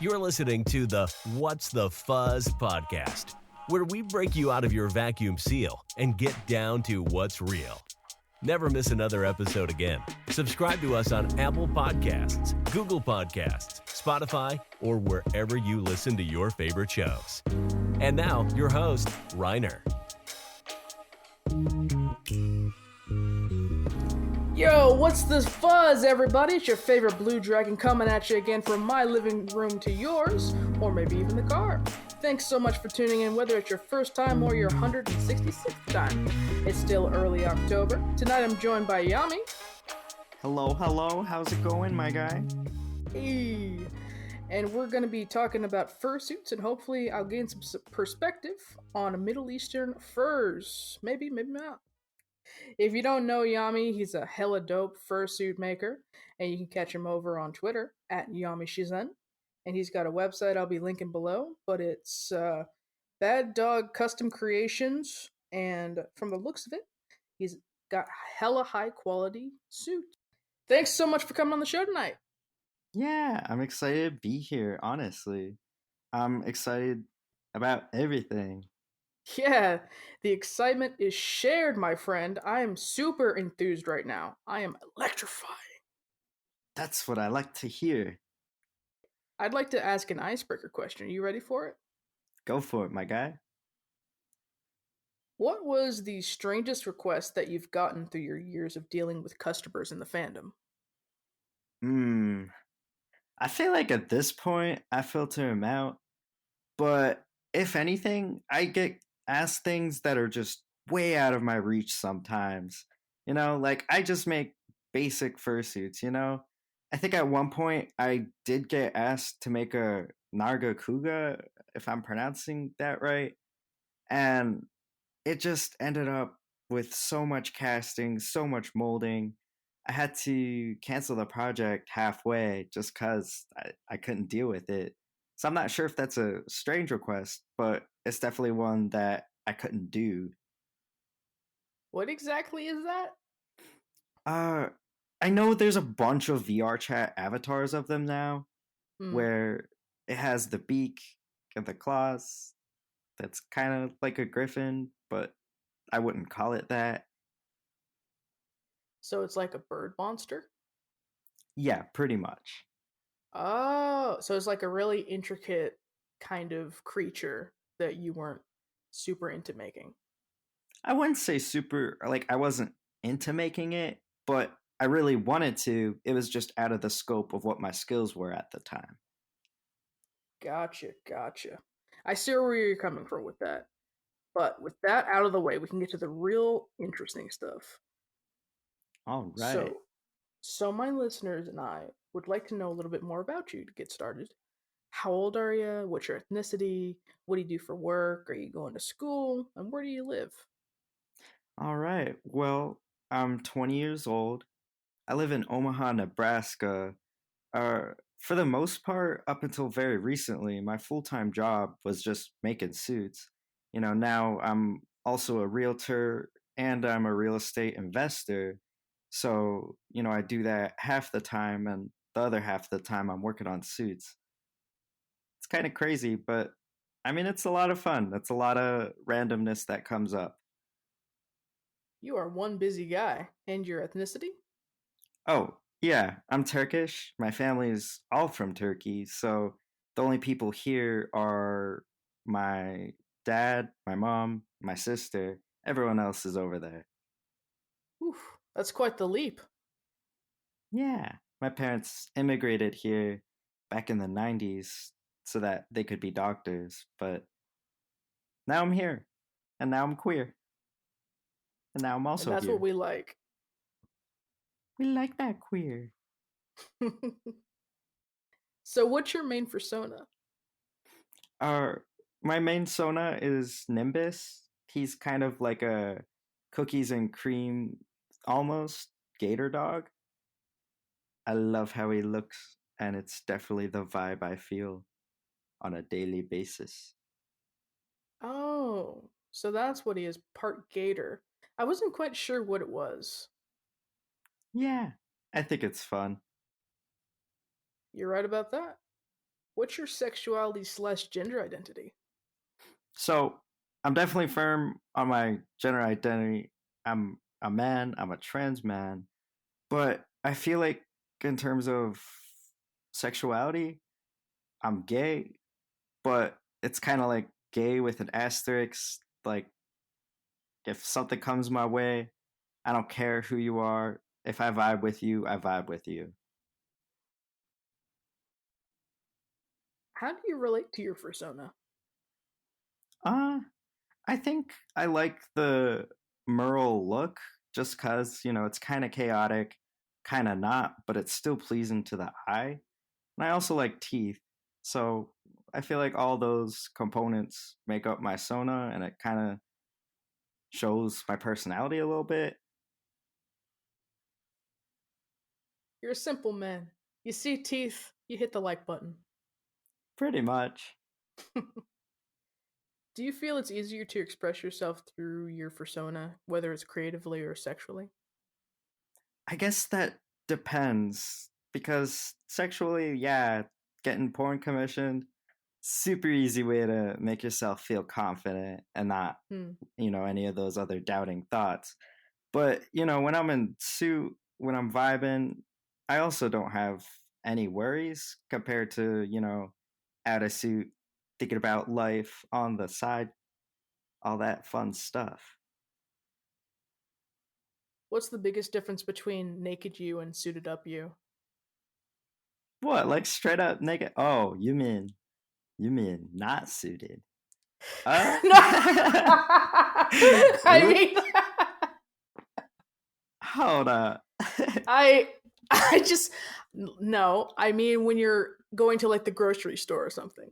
You're listening to the What's the Fuzz podcast, where we break you out of your vacuum seal and get down to what's real. Never miss another episode again. Subscribe to us on Apple Podcasts, Google Podcasts, Spotify, or wherever you listen to your favorite shows. And now, your host, Reiner. Yo, what's this fuzz, everybody? It's your favorite blue dragon coming at you again from my living room to yours, or maybe even the car. Thanks so much for tuning in, whether it's your first time or your 166th time. It's still early October. Tonight I'm joined by Yami. Hello. How's it going, my guy? Hey. And we're going to be talking about fursuits, and hopefully I'll gain some perspective on Middle Eastern furs. Maybe not. If you don't know Yami, he's a hella dope fursuit maker, and you can catch him over on Twitter at Yami Shizen. And he's got a website I'll be linking below, but it's Bad Dog Custom Creations, and from the looks of it, he's got hella high quality suits. Thanks so much for coming on the show tonight. Yeah, I'm excited to be here, honestly. I'm excited about everything. Yeah, the excitement is shared, my friend. I am super enthused right now. I am electrifying. That's what I like to hear. I'd like to ask an icebreaker question. Are you ready for it? Go for it, my guy. What was the strangest request that you've gotten through your years of dealing with customers in the fandom? I feel like at this point, I filter them out. But if anything, I get asked things that are just way out of my reach sometimes. Like I just make basic fursuits, I think at one point I did get asked to make a Narga Kuga, if I'm pronouncing that right. And it just ended up with so much casting, so much molding. I had to cancel the project halfway just because I couldn't deal with it. So I'm not sure if that's a strange request, but it's definitely one that I couldn't do. What exactly is that? I know there's a bunch of VR chat avatars of them now, where it has the beak and the claws. That's kind of like a griffin, but I wouldn't call it that. So it's like a bird monster? Yeah, pretty much. Oh, so it's like a really intricate kind of creature that you weren't super into making. I wouldn't say super, like I wasn't into making it, but I really wanted to. It was just out of the scope of what my skills were at the time. Gotcha. I see where you're coming from with that. But with that out of the way, we can get to the real interesting stuff. All right. So my listeners and I would like to know a little bit more about you to get started. How old are you? What's your ethnicity? What do you do for work? Are you going to school? And where do you live? All right. Well, I'm 20 years old. I live in Omaha, Nebraska. For the most part, up until very recently, my full-time job was just making suits. Now I'm also a realtor and I'm a real estate investor. So, I do that half the time, and the other half of the time I'm working on suits. It's kind of crazy, but I mean, it's a lot of fun. It's a lot of randomness that comes up. You are one busy guy. And your ethnicity? Oh, yeah, I'm Turkish. My family's all from Turkey, so the only people here are my dad, my mom, my sister. Everyone else is over there. Oof, that's quite the leap. Yeah, my parents immigrated here back in the 90s so that they could be doctors, but now I'm here, and now I'm queer, and now I'm also And that's here. what we like. We like that queer. So what's your main Fursona? My main Sona is Nimbus. He's kind of like a cookies and cream, almost gator dog. I love how he looks, and it's definitely the vibe I feel on a daily basis. Oh, so that's what he is, part gator. I wasn't quite sure what it was. Yeah, I think it's fun. You're right about that. What's your sexuality slash gender identity? So I'm definitely firm on my gender identity. I'm a man, I'm a trans man, but I feel like in terms of sexuality, I'm gay, but it's kind of like gay with an asterisk. Like, if something comes my way, I don't care who you are. If I vibe with you, I vibe with you. How do you relate to your fursona? Uh, I think I like the Merle look just because, it's kind of chaotic, kind of not, but it's still pleasing to the eye. And I also like teeth. So I feel like all those components make up my Sona and it kind of shows my personality a little bit. You're a simple man. You see teeth, you hit the like button. Pretty much. Do you feel it's easier to express yourself through your fursona, whether it's creatively or sexually? I guess that depends because sexually, yeah, getting porn commissioned, super easy way to make yourself feel confident and not, Hmm. any of those other doubting thoughts. But, when I'm in suit, when I'm vibing, I also don't have any worries compared to, out of suit, thinking about life on the side, all that fun stuff. What's the biggest difference between naked you and suited up you? What, like straight up naked? Oh, you mean not suited? No, I Oop, mean, hold up. I, I just no. I mean, when you're going to like the grocery store or something.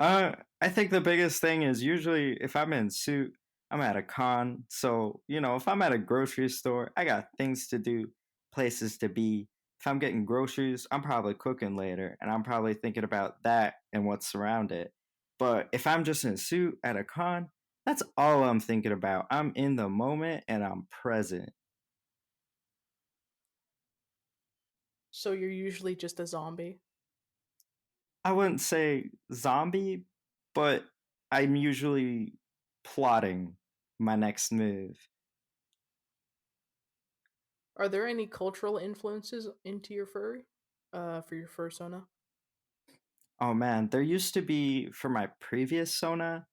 I think the biggest thing is usually if I'm in suit, I'm at a con. So, if I'm at a grocery store, I got things to do, places to be. If I'm getting groceries, I'm probably cooking later and I'm probably thinking about that and what's around it. But if I'm just in suit at a con, that's all I'm thinking about. I'm in the moment and I'm present. So you're usually just a zombie. I wouldn't say zombie, but I'm usually plotting my next move. Are there any cultural influences into your furry, for your fursona? Oh man, there used to be for my previous Sona,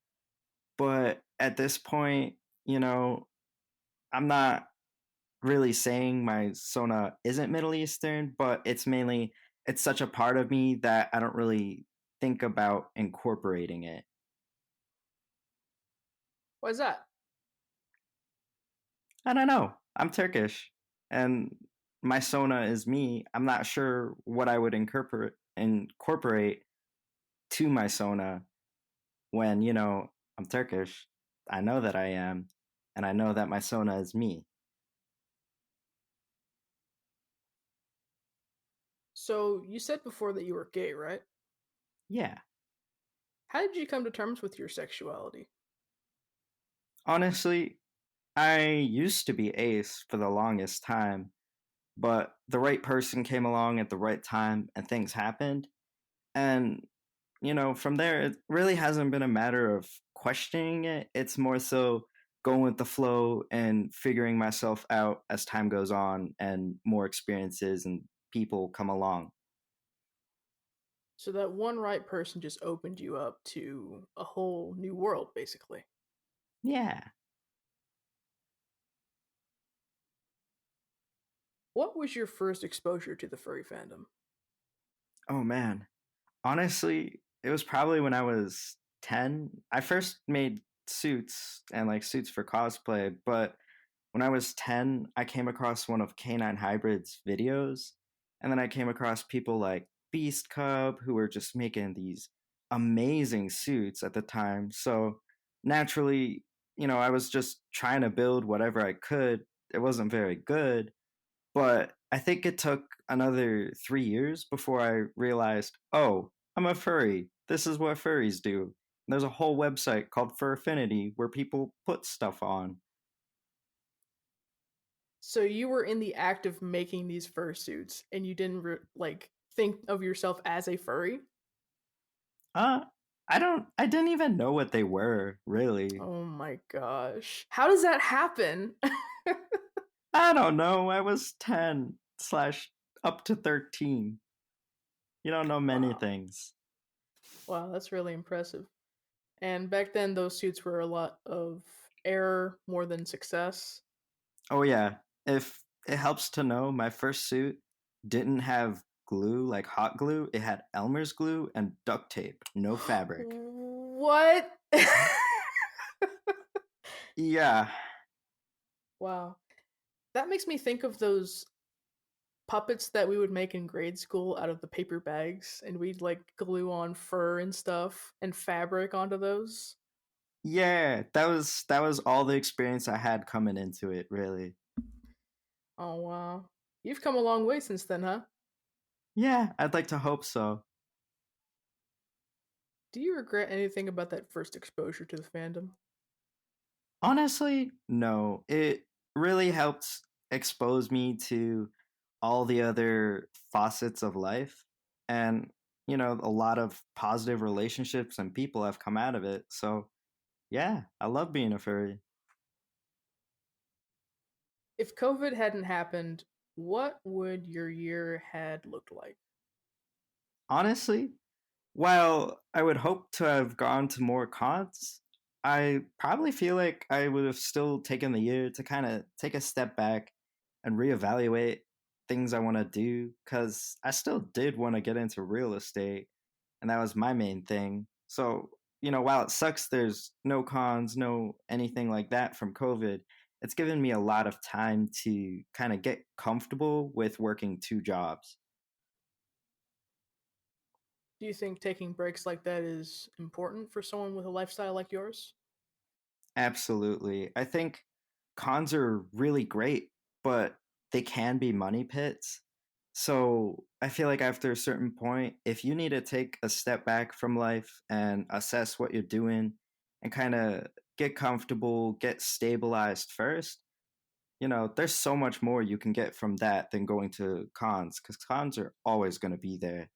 but at this point, you know, I'm not really saying my Sona isn't Middle Eastern, but it's such a part of me that I don't really think about incorporating it. Why is that? I don't know. I'm Turkish and my Sona is me. I'm not sure what I would incorporate to my Sona when, I'm Turkish. I know that I am, and I know that my Sona is me. So you said before that you were gay, right? Yeah. How did you come to terms with your sexuality? Honestly, I used to be ace for the longest time, but the right person came along at the right time and things happened. And, from there, it really hasn't been a matter of questioning it. It's more so going with the flow and figuring myself out as time goes on and more experiences and people come along. So that one right person just opened you up to a whole new world, basically. Yeah. What was your first exposure to the furry fandom? Oh, man. Honestly, it was probably when I was 10. I first made suits and like suits for cosplay, but when I was 10, I came across one of Canine Hybrid's videos. And then I came across people like Beast Cub who were just making these amazing suits at the time. So naturally, I was just trying to build whatever I could. It wasn't very good, but I think it took another 3 years before I realized, oh, I'm a furry. This is what furries do. There's a whole website called Fur Affinity where people put stuff on. So you were in the act of making these fursuits, and you didn't like think of yourself as a furry. Uh, I didn't even know what they were, really. Oh my gosh. How does that happen? I don't know. I was 10 slash up to 13. You don't know many Wow. things. Wow, that's really impressive. And back then, those suits were a lot of error more than success. Oh, yeah. If it helps to know, my first suit didn't have glue, like hot glue. It had Elmer's glue and duct tape, no fabric. What? Yeah. Wow. That makes me think of those puppets that we would make in grade school out of the paper bags, and we'd like glue on fur and stuff and fabric onto those. Yeah, that was all the experience I had coming into it, really. Oh, wow. You've come a long way since then, huh? Yeah, I'd like to hope so. Do you regret anything about that first exposure to the fandom? Honestly, no. It really helped expose me to all the other facets of life. And, a lot of positive relationships and people have come out of it. So, yeah, I love being a furry. If COVID hadn't happened, what would your year had looked like? Honestly, while I would hope to have gone to more cons, I probably feel like I would have still taken the year to kind of take a step back and reevaluate things I want to do because I still did want to get into real estate, and that was my main thing. So, while it sucks there's no cons, no anything like that from COVID, it's given me a lot of time to kind of get comfortable with working two jobs. Do you think taking breaks like that is important for someone with a lifestyle like yours? Absolutely. I think cons are really great, but they can be money pits. So I feel like after a certain point, if you need to take a step back from life and assess what you're doing and kind of get comfortable, get stabilized first, there's so much more you can get from that than going to cons because cons are always going to be there.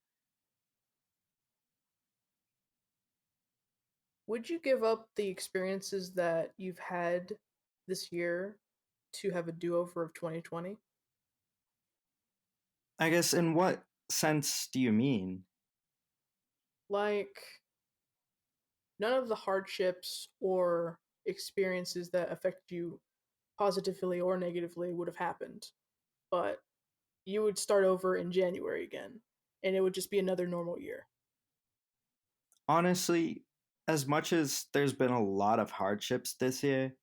Would you give up the experiences that you've had this year to have a do over of 2020? I guess, in what sense do you mean? Like, none of the hardships or experiences that affect you positively or negatively would have happened, but you would start over in January again, and it would just be another normal year. Honestly, as much as there's been a lot of hardships this year,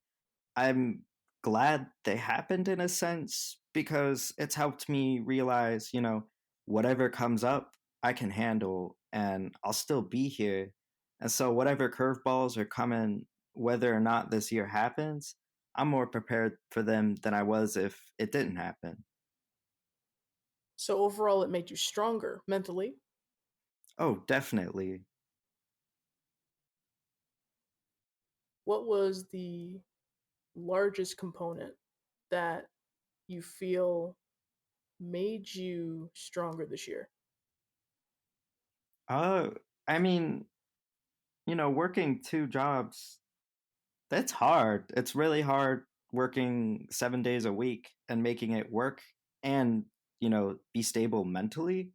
I'm glad they happened in a sense because it's helped me realize, whatever comes up, I can handle and I'll still be here. And so, whatever curveballs are coming, whether or not this year happens, I'm more prepared for them than I was if it didn't happen. So, overall, it made you stronger mentally. Oh, definitely. What was the largest component that you feel made you stronger this year? Uh, I mean, working two jobs, that's hard. It's really hard working 7 days a week and making it work and, be stable mentally.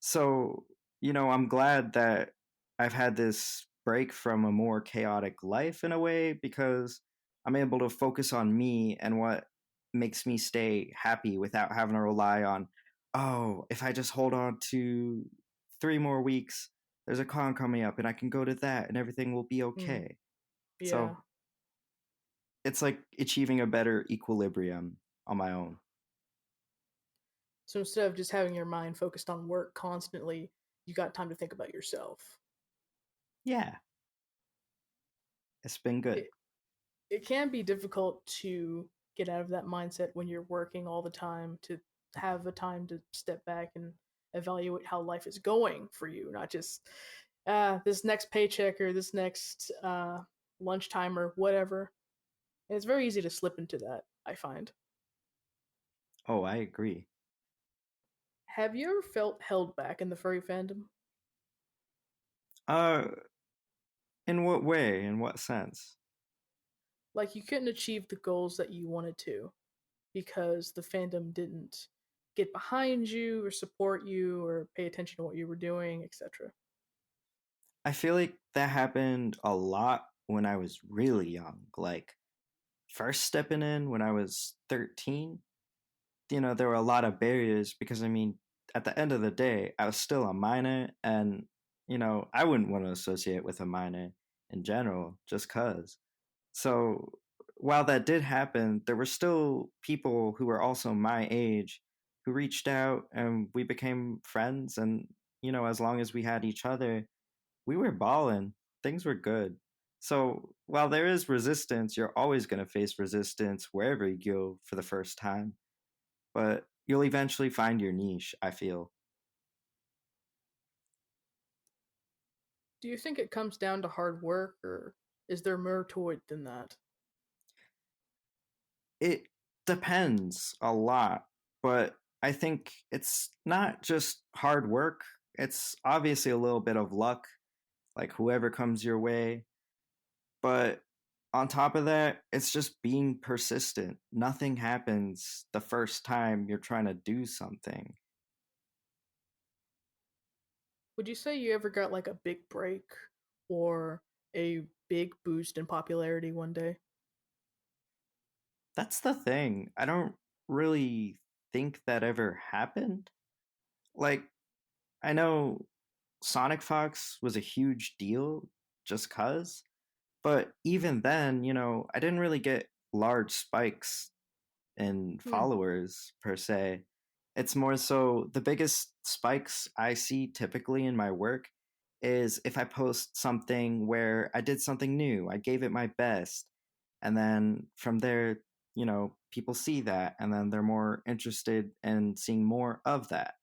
So, I'm glad that I've had this break from a more chaotic life in a way because I'm able to focus on me and what makes me stay happy without having to rely on, oh, if I just hold on to 3 more weeks, there's a con coming up and I can go to that and everything will be Mm, okay. yeah. So it's like achieving a better equilibrium on my own. So instead of just having your mind focused on work constantly, you got time to think about yourself. Yeah, it's been good. It can be difficult to get out of that mindset when you're working all the time, to have a time to step back and evaluate how life is going for you, not just this next paycheck or this next lunchtime or whatever. And it's very easy to slip into that, I find. Oh, I agree. Have you ever felt held back in the furry fandom? Uh, in what way? In what sense? Like you couldn't achieve the goals that you wanted to because the fandom didn't get behind you or support you or pay attention to what you were doing, etc. I feel like that happened a lot when I was really young. Like, first stepping in when I was 13, there were a lot of barriers because, I mean, at the end of the day, I was still a minor and, I wouldn't want to associate with a minor in general just because. So while that did happen, there were still people who were also my age who reached out and we became friends. And, as long as we had each other, we were balling. Things were good. So while there is resistance, you're always going to face resistance wherever you go for the first time. But you'll eventually find your niche, I feel. Do you think it comes down to hard work or is there more to it than that? It depends a lot, but I think it's not just hard work. It's obviously a little bit of luck, like whoever comes your way. But on top of that, it's just being persistent. Nothing happens the first time you're trying to do something. Would you say you ever got like a big break or a big boost in popularity one day? That's the thing. I don't really think that ever happened. Like, I know Sonic Fox was a huge deal just cuz, but even then, I didn't really get large spikes in Hmm. followers per se. It's more so the biggest spikes I see typically in my work is if I post something where I did something new, I gave it my best, and then from there, people see that and then they're more interested in seeing more of that.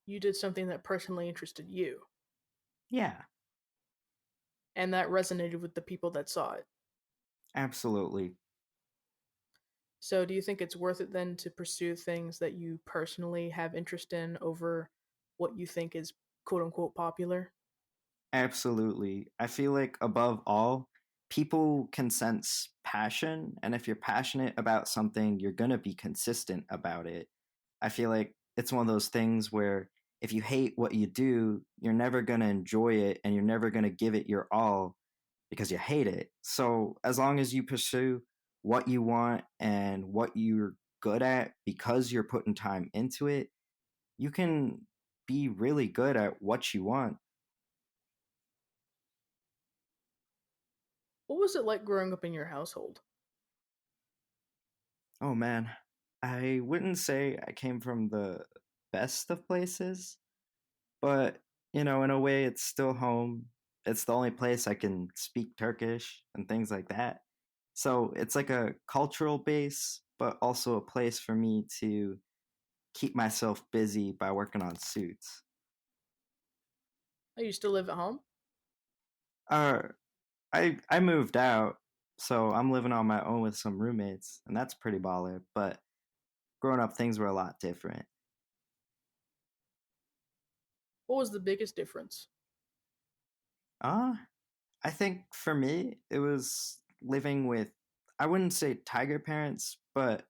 You did something that personally interested you Yeah, and that resonated with the people that saw it. absolutely. So, do you think it's worth it then to pursue things that you personally have interest in over what you think is quote unquote popular? Absolutely. I feel like above all, people can sense passion. And if you're passionate about something, you're going to be consistent about it. I feel like it's one of those things where if you hate what you do, you're never going to enjoy it and you're never going to give it your all because you hate it. So as long as you pursue what you want and what you're good at because you're putting time into it, you can be really good at what you want. What was it like growing up in your household? Oh man, I wouldn't say I came from the best of places, but in a way, it's still home. It's the only place I can speak Turkish and things like that. So it's like a cultural base, but also a place for me to keep myself busy by working on suits. Oh, you still live at home? Uh, I moved out, so I'm living on my own with some roommates, and that's pretty baller. But growing up, things were a lot different. What was the biggest difference? Uh, I think for me, it was living with, I wouldn't say tiger parents, but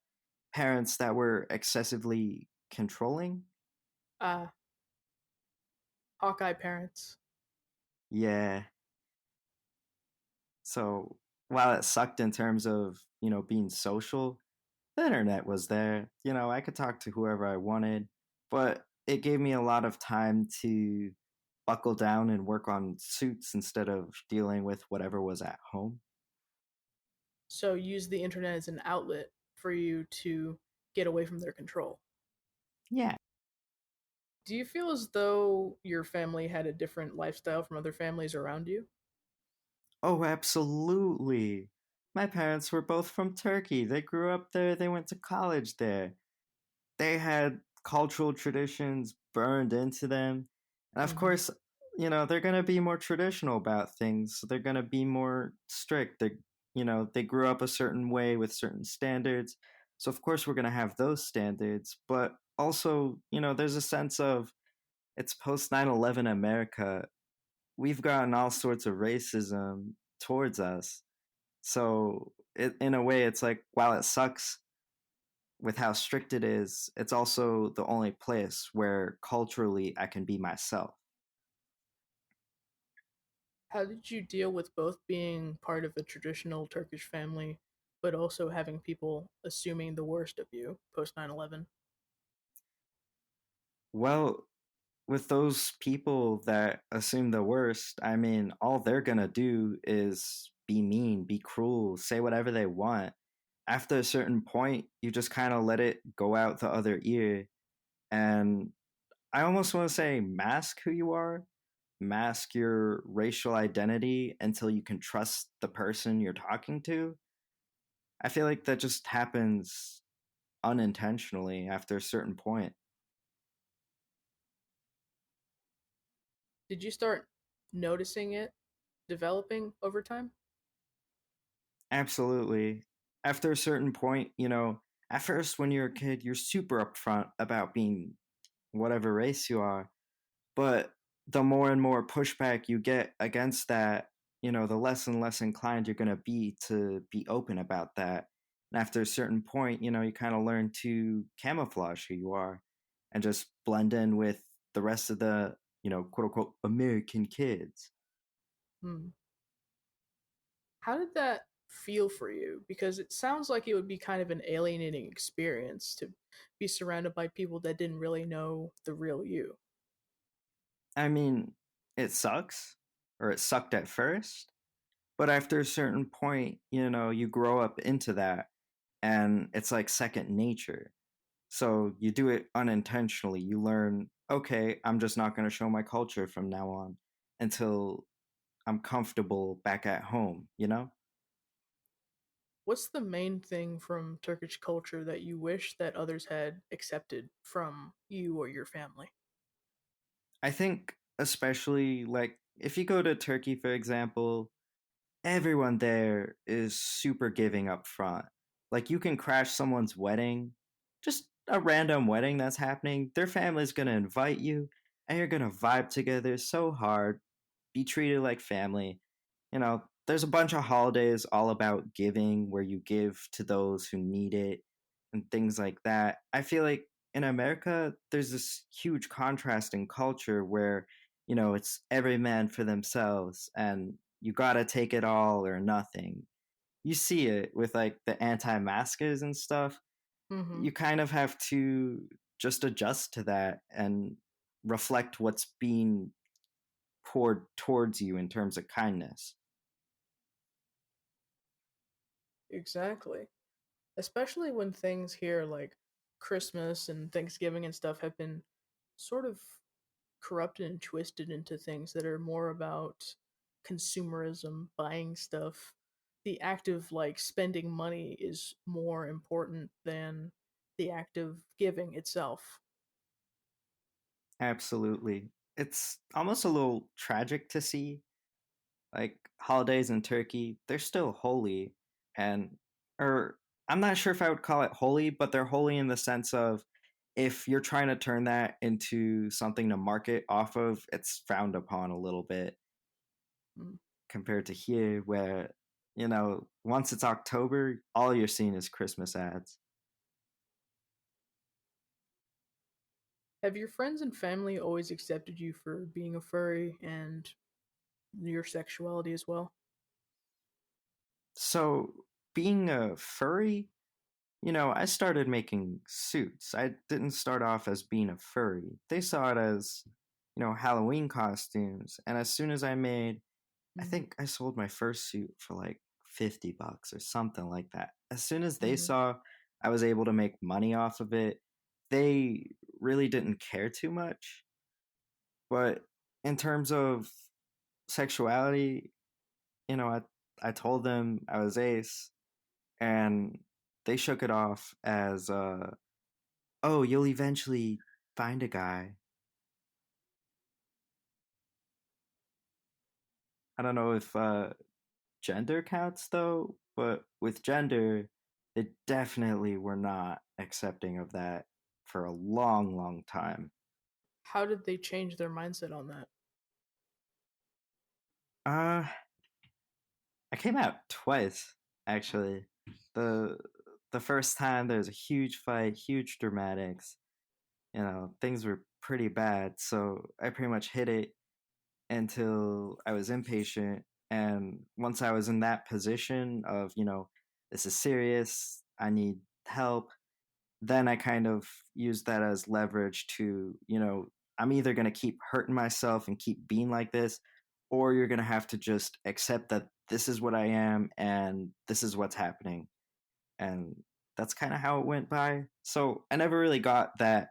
parents that were excessively controlling. Uh, Hawkeye parents. Yeah. So while it sucked in terms of, being social, the internet was there. I could talk to whoever I wanted, but it gave me a lot of time to buckle down and work on suits instead of dealing with whatever was at home. So, use the internet as an outlet for you to get away from their control. Yeah. Do you feel as though your family had a different lifestyle from other families around you? Oh, absolutely. My parents were both from Turkey. They grew up there, they went to college there. They had cultural traditions burned into them. And of Hmm. course, they're going to be more traditional about things. So they're going to be more strict. They grew up a certain way with certain standards. So of course we're going to have those standards, but also, there's a sense of it's post 9/11 America. We've gotten all sorts of racism towards us. So, in a way, it's like, while it sucks with how strict it is, it's also the only place where culturally I can be myself. How did you deal with both being part of a traditional Turkish family, but also having people assuming the worst of you post 9/11? Well, with those people that assume the worst, I mean, all they're gonna do is be mean, be cruel, say whatever they want. After a certain point, you just kind of let it go out the other ear. And I almost want to say mask who you are, mask your racial identity until you can trust the person you're talking to. I feel like that just happens unintentionally after a certain point. Did you start noticing it developing over time? Absolutely. After a certain point, at first when you're a kid, you're super upfront about being whatever race you are. But the more and more pushback you get against that, the less and less inclined you're going to be open about that. And after a certain point, you kind of learn to camouflage who you are and just blend in with the rest of the, quote unquote, American kids. Hmm. How did that feel for you? Because it sounds like it would be kind of an alienating experience to be surrounded by people that didn't really know the real you. I mean, it sucks, or it sucked at first, but after a certain point, you grow up into that and it's like second nature. So you do it unintentionally. You learn, okay, I'm just not going to show my culture from now on until I'm comfortable back at home? What's the main thing from Turkish culture that you wish that others had accepted from you or your family? I think, especially like if you go to Turkey, for example, everyone there is super giving up front. Like you can crash someone's wedding, just a random wedding that's happening. Their family's going to invite you and you're going to vibe together so hard, be treated like family. There's a bunch of holidays all about giving where you give to those who need it and things like that. I feel like in America, there's this huge contrast in culture where, it's every man for themselves and you gotta take it all or nothing. You see it with like the anti-maskers and stuff. Mm-hmm. You kind of have to just adjust to that and reflect what's being poured towards you in terms of kindness. Exactly. Especially when things here like Christmas and Thanksgiving and stuff have been sort of corrupted and twisted into things that are more about consumerism, buying stuff. The act of like spending money is more important than the act of giving itself. Absolutely. It's almost a little tragic to see. Like holidays in Turkey, they're still holy. And, or I'm not sure if I would call it holy, but they're holy in the sense of if you're trying to turn that into something to market off of, it's frowned upon a little bit Mm. compared to here, where, once it's October, all you're seeing is Christmas ads. Have your friends and family always accepted you for being a furry and your sexuality as well? So, being a furry, I started making suits. I didn't start off as being a furry. They saw it as, Halloween costumes. And as soon as I Mm-hmm. think I sold my first suit for like $50 or something like that. As soon as they Mm-hmm. saw I was able to make money off of it, they really didn't care too much. But in terms of sexuality, I told them I was ace and they shook it off as oh, you'll eventually find a guy. I don't know if gender counts though, but with gender, they definitely were not accepting of that for a long, long time. How did they change their mindset on that? Uh, I came out twice actually. The the first time there was a huge fight, huge dramatics. You know, things were pretty bad, so I pretty much hid it until I was impatient. And once I was in that position of, this is serious, I need help, then I kind of used that as leverage to, I'm either going to keep hurting myself and keep being like this, or you're going to have to just accept that this is what I am and this is what's happening. And that's kind of how it went by. So I never really got that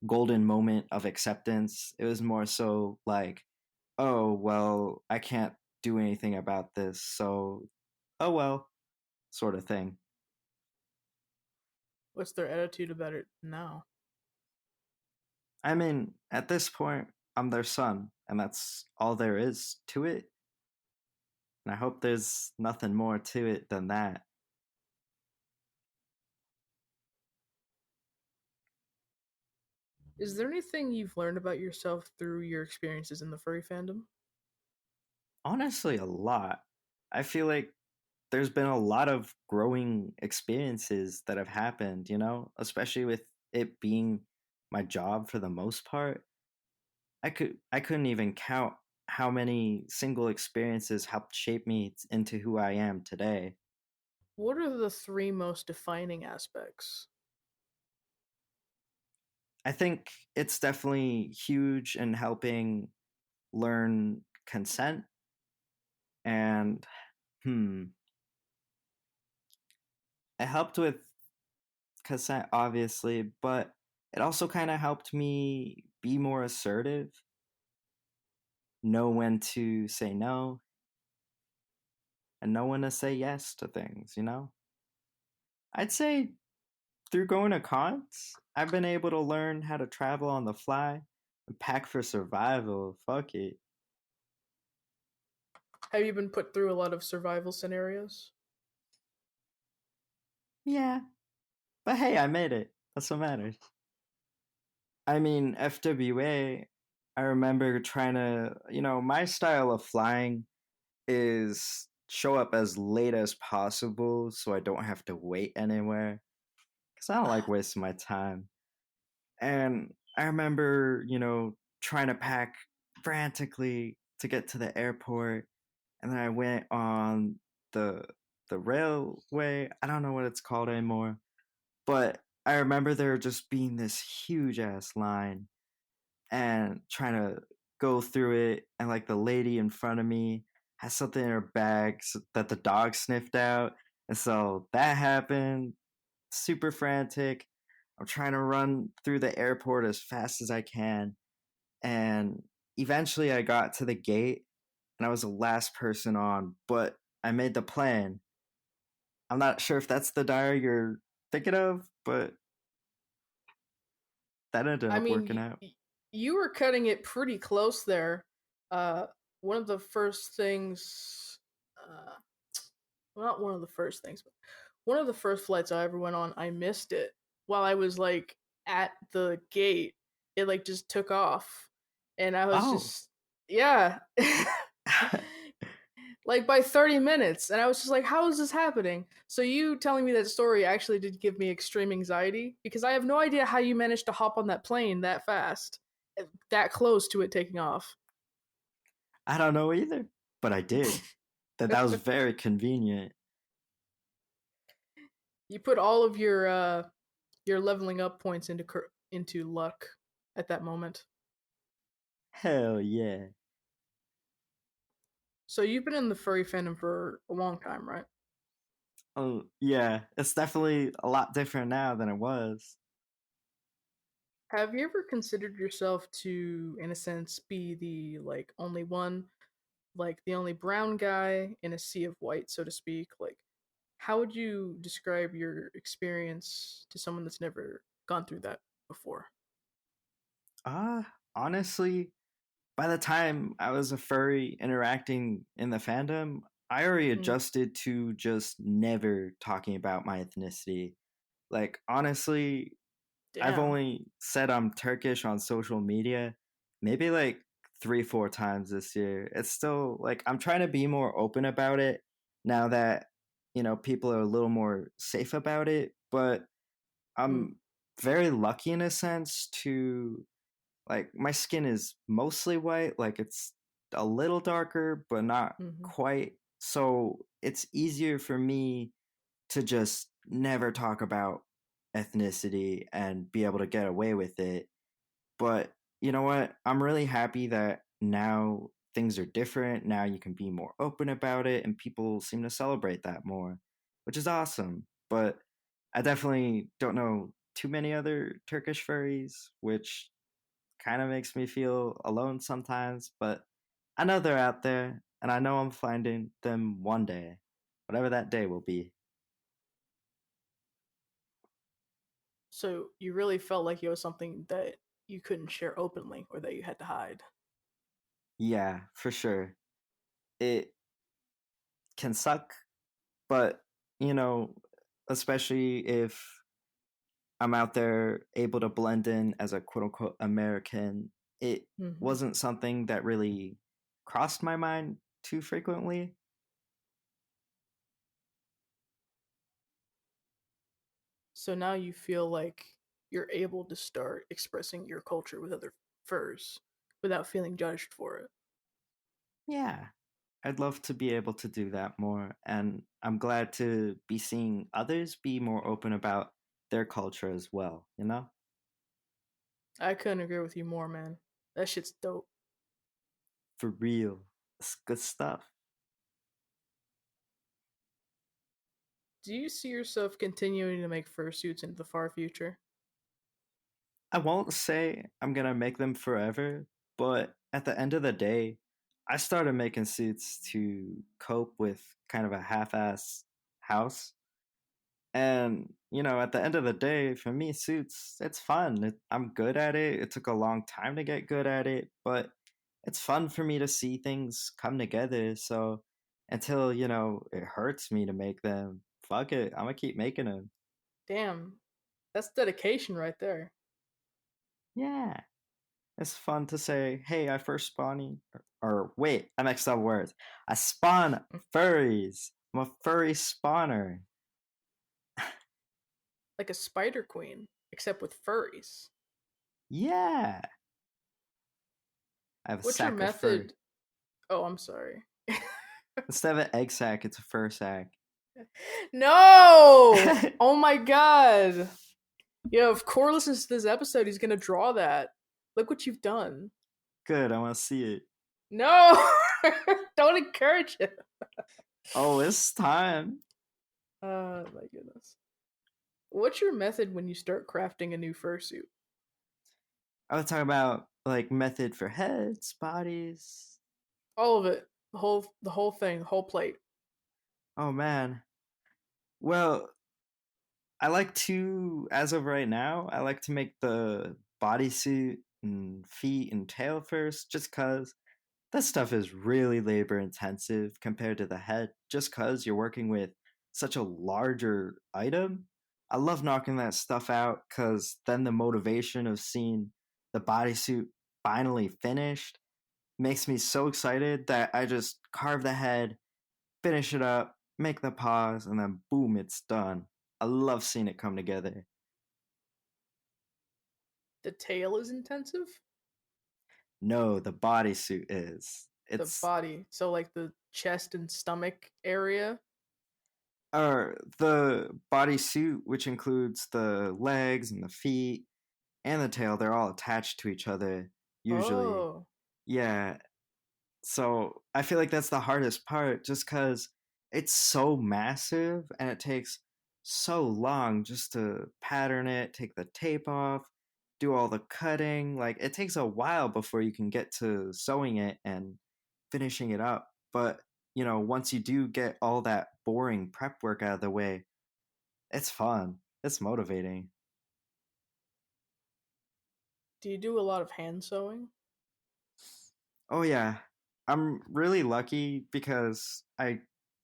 golden moment of acceptance. It was more so like, oh, well, I can't do anything about this. So, oh, well, sort of thing. What's their attitude about it now? I mean, at this point, I'm their son, and that's all there is to it. And I hope there's nothing more to it than that. Is there anything you've learned about yourself through your experiences in the furry fandom? Honestly, a lot. I feel like there's been a lot of growing experiences that have happened, especially with it being my job for the most part. I couldn't even count how many single experiences helped shape me into who I am today. What are the three most defining aspects? I think it's definitely huge in helping learn consent and it helped with consent obviously, but it also kind of helped me be more assertive, know when to say no, and know when to say yes to things. I'd say through going to cons, I've been able to learn how to travel on the fly and pack for survival. Fuck it. Have you been put through a lot of survival scenarios? Yeah, but hey, I made it. That's what matters. I mean, FWA, I remember trying to, my style of flying is show up as late as possible so I don't have to wait anywhere because I don't like wasting my time. And I remember, trying to pack frantically to get to the airport, and then I went on the the railway. I don't know what it's called anymore, but I remember there just being this huge ass line and trying to go through it, and like the lady in front of me has something in her bag that the dog sniffed out, and so that happened. Super frantic. I'm trying to run through the airport as fast as I can, and eventually I got to the gate, and I was the last person on, but I made the plan. I'm not sure if that's the diary you're thinking of, but that ended I up mean, working out. you were cutting it pretty close there. Uh, one of the first things, well, not one of the first things, but one of the first flights I ever went on, I missed it while I was like at the gate. It like just took off, and I was Oh. just, yeah. Like by 30 minutes, and I was just like, how is this happening? So you telling me that story actually did give me extreme anxiety, because I have no idea how you managed to hop on that plane that fast, that close to it taking off. I don't know either, but I did. That was very convenient. You put all of your leveling up points into luck at that moment. Hell yeah. So you've been in the furry fandom for a long time, right? Oh, yeah. It's definitely a lot different now than it was. Have you ever considered yourself to, in a sense, be the like only one, like the only brown guy in a sea of white, so to speak? Like, how would you describe your experience to someone that's never gone through that before? Honestly, by the time I was a furry interacting in the fandom, I already Mm. adjusted to just never talking about my ethnicity. Like, honestly, I've Damn. only said I'm Turkish on social media maybe like 3, 4 times this year. It's still like I'm trying to be more open about it now that, people are a little more safe about it. But Mm, I'm very lucky in a sense to, like, my skin is mostly white, like it's a little darker, but not hmm quite. So it's easier for me to just never talk about ethnicity and be able to get away with it. But you know what? I'm really happy that now things are different. Now you can be more open about it, and people seem to celebrate that more, which is awesome. But I definitely don't know too many other Turkish furries, which kind of makes me feel alone sometimes. But I know they're out there, and I know I'm finding them one day, whatever that day will be. So you really felt like it was something that you couldn't share openly or that you had to hide. Yeah, for sure. It can suck, but you know, especially if I'm out there able to blend in as a quote unquote American, it hmm wasn't something that really crossed my mind too frequently. So now you feel like you're able to start expressing your culture with other furs without feeling judged for it. Yeah, I'd love to be able to do that more, and I'm glad to be seeing others be more open about their culture as well, you know? I couldn't agree with you more, man. That shit's dope. For real. It's good stuff. Do you see yourself continuing to make fursuits into the far future? I won't say I'm gonna make them forever, but at the end of the day, I started making suits to cope with kind of a half-ass house. And, at the end of the day, for me, suits, it's fun. I'm good at it. It took a long time to get good at it, but it's fun for me to see things come together. So until, it hurts me to make them, fuck it. I'm gonna keep making them. Damn, that's dedication right there. Yeah. It's fun to say, hey, I first spawning. Or wait, I mixed up words. I spawn furries. I'm a furry spawner. Like a spider queen, except with furries. Yeah. I have a What's your sack of fur. method? Oh, I'm sorry. Instead of an egg sack, it's a fur sack. No! Oh my god. Yeah, if Core listens to this episode, he's gonna draw that. Look what you've done. Good, I want to see it. No! Don't encourage it. Oh, it's time. My goodness. What's your method when you start crafting a new fursuit? I was talking about like method for heads, bodies. All of it. The whole thing, the whole plate. Oh man. Well, I like to, as of right now, I like to make the bodysuit and feet and tail first, just cause that stuff is really labor intensive compared to the head, just cause you're working with such a larger item. I love knocking that stuff out, cause then the motivation of seeing the bodysuit finally finished makes me so excited that I just carve the head, finish it up, make the paws, and then boom, it's done. I love seeing it come together. The tail is intensive. No, the bodysuit is. The It's body, so like the chest and stomach area. the bodysuit, which includes the legs and the feet and the tail, they're all attached to each other usually. Oh, Yeah, so I feel like that's the hardest part just because it's so massive and it takes so long just to pattern it, take the tape off, do all the cutting. Like, it takes a while before you can get to sewing it and finishing it up. But, once you do get all that boring prep work out of the way, it's fun. It's motivating. do you do a lot of hand sewing? Oh, yeah. I'm really lucky because I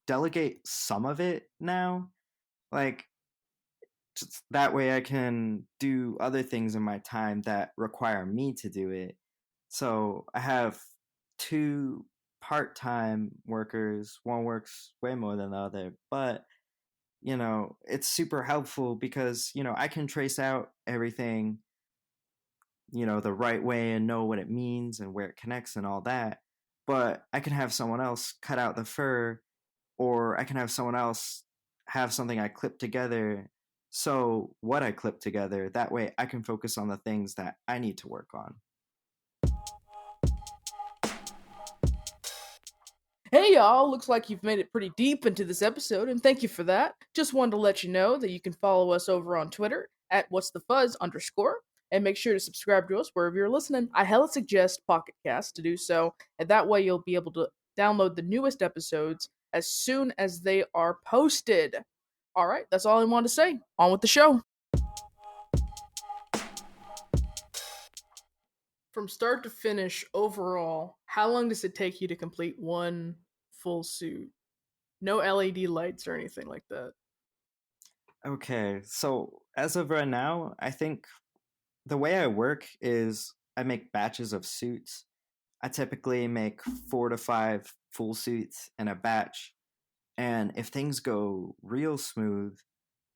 delegate some of it now. Like, just that way I can do other things in my time that require me to do it. So I have two part-time workers. One works way more than the other, but it's super helpful because, I can trace out everything, the right way and know what it means and where it connects and all that. But I can have someone else cut out the fur, or I can have someone else have something I clip together. So what I clip together, that way I can focus on the things that I need to work on. Hey y'all, looks like you've made it pretty deep into this episode, and thank you for that. Just wanted to let you know that you can follow us over on Twitter at what's the fuzz _ and make sure to subscribe to us wherever you're listening. I hella suggest Pocket Cast to do so, and that way you'll be able to download the newest episodes as soon as they are posted. Alright, that's all I wanted to say. On with the show. From start to finish, overall, how long does it take you to complete one full suit? No LED lights or anything like that. Okay, so as of right now, I think the way I work is I make batches of suits. I typically make 4 to 5 full suits in a batch. And if things go real smooth,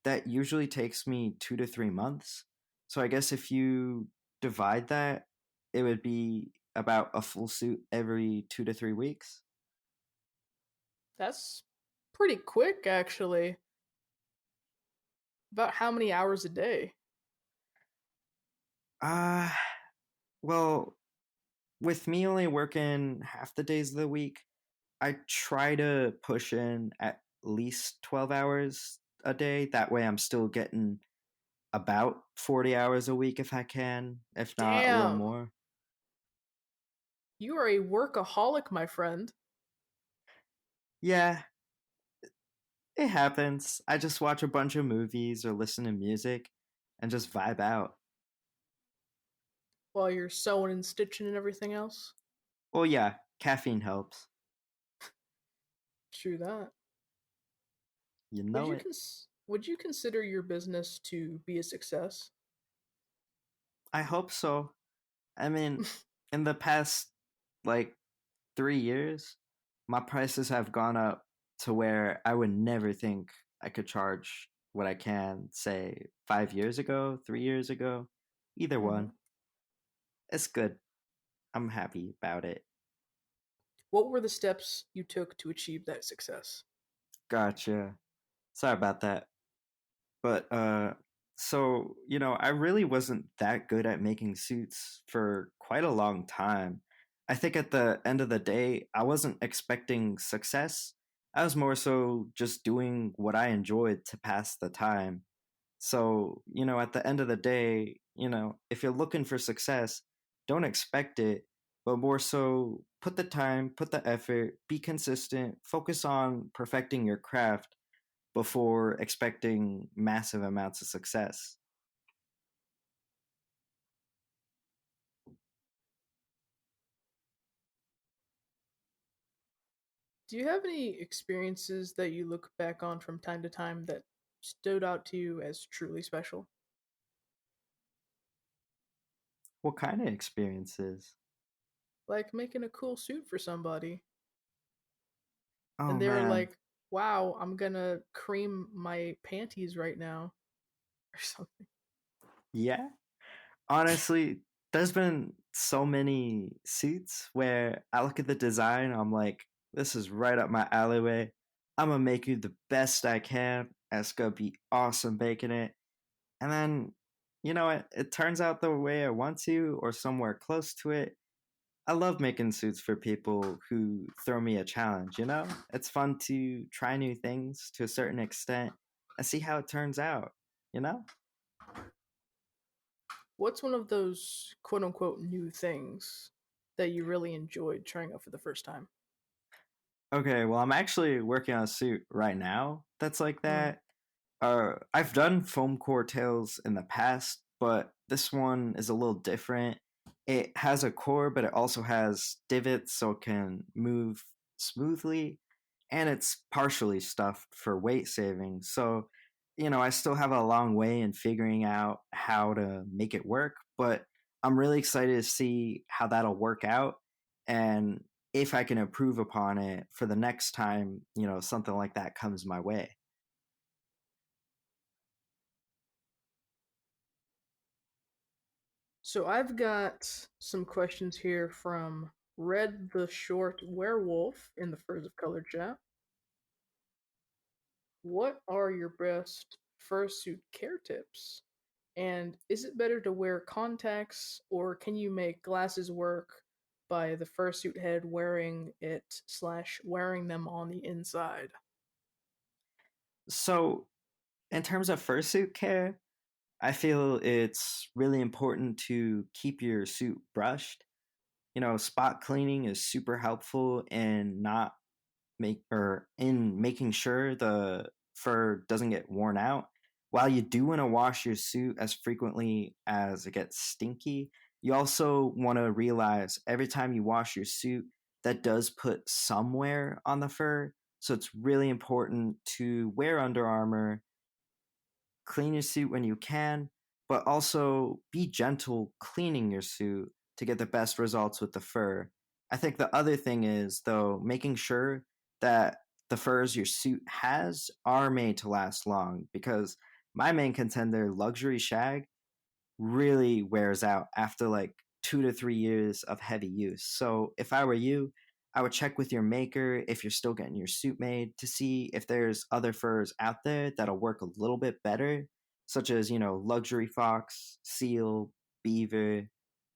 that usually takes me 2 to 3 months. So I guess if you divide that, it would be about a full suit every 2 to 3 weeks. That's pretty quick, actually. About how many hours a day? Uh, well, with me only working half the days of the week, I try to push in at least 12 hours a day. That way I'm still getting about 40 hours a week if I can, if not a little Damn. more. You are a workaholic, my friend. Yeah, it happens. I just watch a bunch of movies or listen to music and just vibe out. While you're sewing and stitching and everything else. Well, yeah, caffeine helps. True that. You know it. Would you consider your business to be a success? I hope so. I mean, in the past, like, 3 years, my prices have gone up to where I would never think I could charge what I can, say, 5 years ago, 3 years ago. Either Mm-hmm. one. It's good. I'm happy about it. What were the steps you took to achieve that success? Gotcha. Sorry about that. But so, I really wasn't that good at making suits for quite a long time. I think at the end of the day, I wasn't expecting success. I was more so just doing what I enjoyed to pass the time. So, at the end of the day, if you're looking for success, don't expect it, but more so put the time, put the effort, be consistent, focus on perfecting your craft before expecting massive amounts of success. Do you have any experiences that you look back on from time to time that stood out to you as truly special? What kind of experiences? Like making a cool suit for somebody, Oh and they were man. like, wow, I'm gonna cream my panties right now, or something. Yeah. Honestly, there's been so many suits where I look at the design, I'm like, this is right up my alleyway. I'm gonna make you the best I can. It's gonna be awesome making it. And then, it turns out the way I want to or somewhere close to it. I love making suits for people who throw me a challenge. It's fun to try new things to a certain extent and see how it turns out? What's one of those quote unquote new things that you really enjoyed trying out for the first time? Okay, well, I'm actually working on a suit right now that's like Mm. that. I've done foam core tails in the past, but this one is a little different. It has a core, but it also has divots so it can move smoothly, and it's partially stuffed for weight saving. So I still have a long way in figuring out how to make it work, but I'm really excited to see how that'll work out and if I can improve upon it for the next time, something like that comes my way. So I've got some questions here from Red the Short Werewolf in the Furs of Color chat. What are your best fursuit care tips? And is it better to wear contacts or can you make glasses work by the fursuit head wearing it / wearing them on the inside? So, in terms of fursuit care, I feel it's really important to keep your suit brushed. Spot cleaning is super helpful in not in making sure the fur doesn't get worn out. While you do want to wash your suit as frequently as it gets stinky, you also want to realize every time you wash your suit, that does put some wear on the fur. So it's really important to wear Under Armour, clean your suit when you can, but also be gentle cleaning your suit to get the best results with the fur. I think the other thing is, though, making sure that the furs your suit has are made to last long because my main contender, luxury shag, really wears out after like 2 to 3 years of heavy use. So if I were you, I would check with your maker if you're still getting your suit made to see if there's other furs out there that'll work a little bit better, such as, luxury fox, seal, beaver,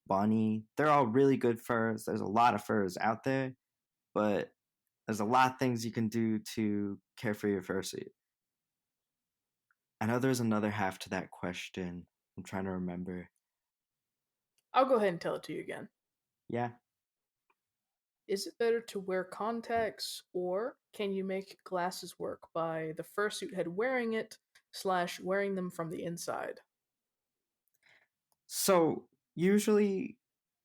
bunny. They're all really good furs. There's a lot of furs out there, but there's a lot of things you can do to care for your fursuit. I know there's another half to that question. I'm trying to remember. I'll go ahead and tell it to you again. Yeah. Is it better to wear contacts or can you make glasses work by the fursuit head wearing it / wearing them from the inside? So usually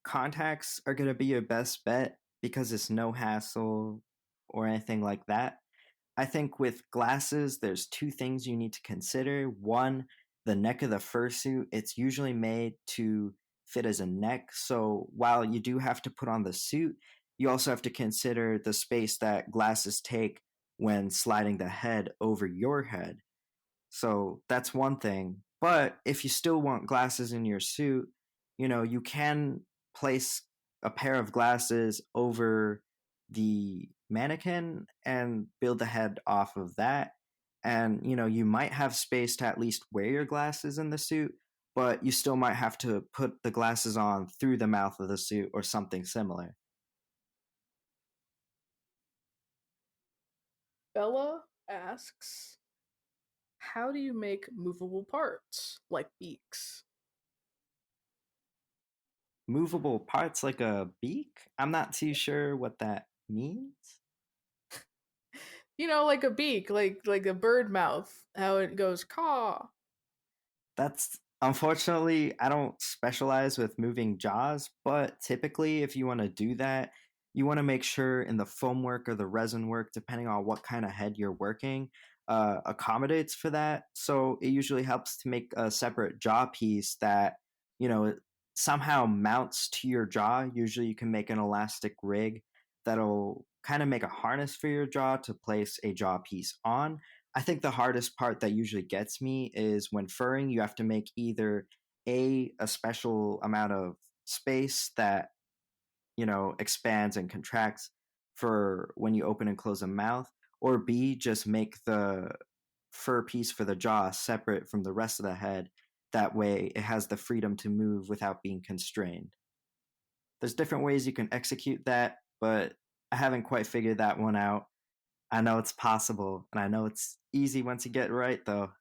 contacts are going to be your best bet because it's no hassle or anything like that. I think with glasses, there's two things you need to consider. One, the neck of the fursuit, it's usually made to fit as a neck. So while you do have to put on the suit, you also have to consider the space that glasses take when sliding the head over your head. So that's one thing. But if you still want glasses in your suit, you can place a pair of glasses over the mannequin and build the head off of that. And, you might have space to at least wear your glasses in the suit, but you still might have to put the glasses on through the mouth of the suit or something similar. Bella asks, how do you make movable parts like beaks? Movable parts like a beak? I'm not too sure what that means. Like a beak, like a bird mouth, how it goes caw. That's unfortunately, I don't specialize with moving jaws, but typically, if you want to do that, you want to make sure in the foam work or the resin work, depending on what kind of head you're working, accommodates for that. So it usually helps to make a separate jaw piece that, somehow mounts to your jaw. Usually, you can make an elastic rig that'll kind of make a harness for your jaw to place a jaw piece on. I think the hardest part that usually gets me is when furring, you have to make either a special amount of space that, expands and contracts for when you open and close a mouth, or B, just make the fur piece for the jaw separate from the rest of the head. That way it has the freedom to move without being constrained. There's different ways you can execute that, but I haven't quite figured that one out. I know it's possible, and I know it's easy once you get it right, though.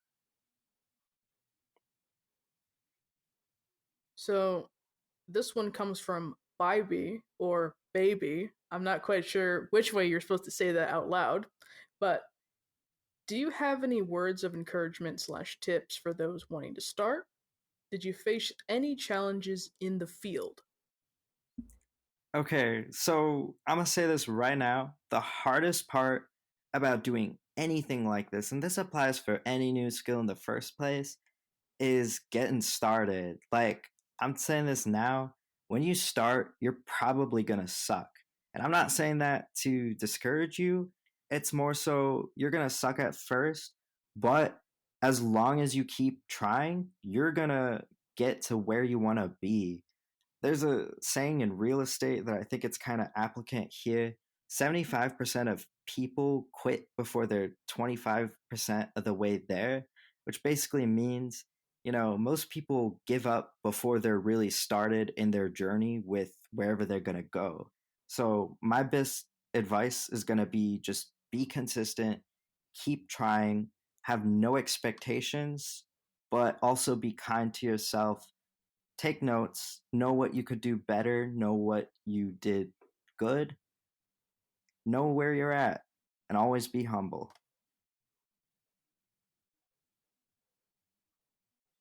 So this one comes from Bybee or Baby. I'm not quite sure which way you're supposed to say that out loud, but do you have any words of encouragement / tips for those wanting to start? Did you face any challenges in the field? Okay, so I'm gonna say this right now. The hardest part about doing anything like this, and this applies for any new skill in the first place, is getting started. Like, I'm saying this now, when you start, you're probably going to suck. And I'm not saying that to discourage you. It's more so you're going to suck at first, but as long as you keep trying, you're going to get to where you want to be. There's a saying in real estate that I think it's kind of applicant here. 75% of people quit before they're 25% of the way there, which basically means, most people give up before they're really started in their journey with wherever they're going to go. So, my best advice is going to be just be consistent, keep trying, have no expectations, but also be kind to yourself. Take notes, know what you could do better, know what you did good, know where you're at, and always be humble.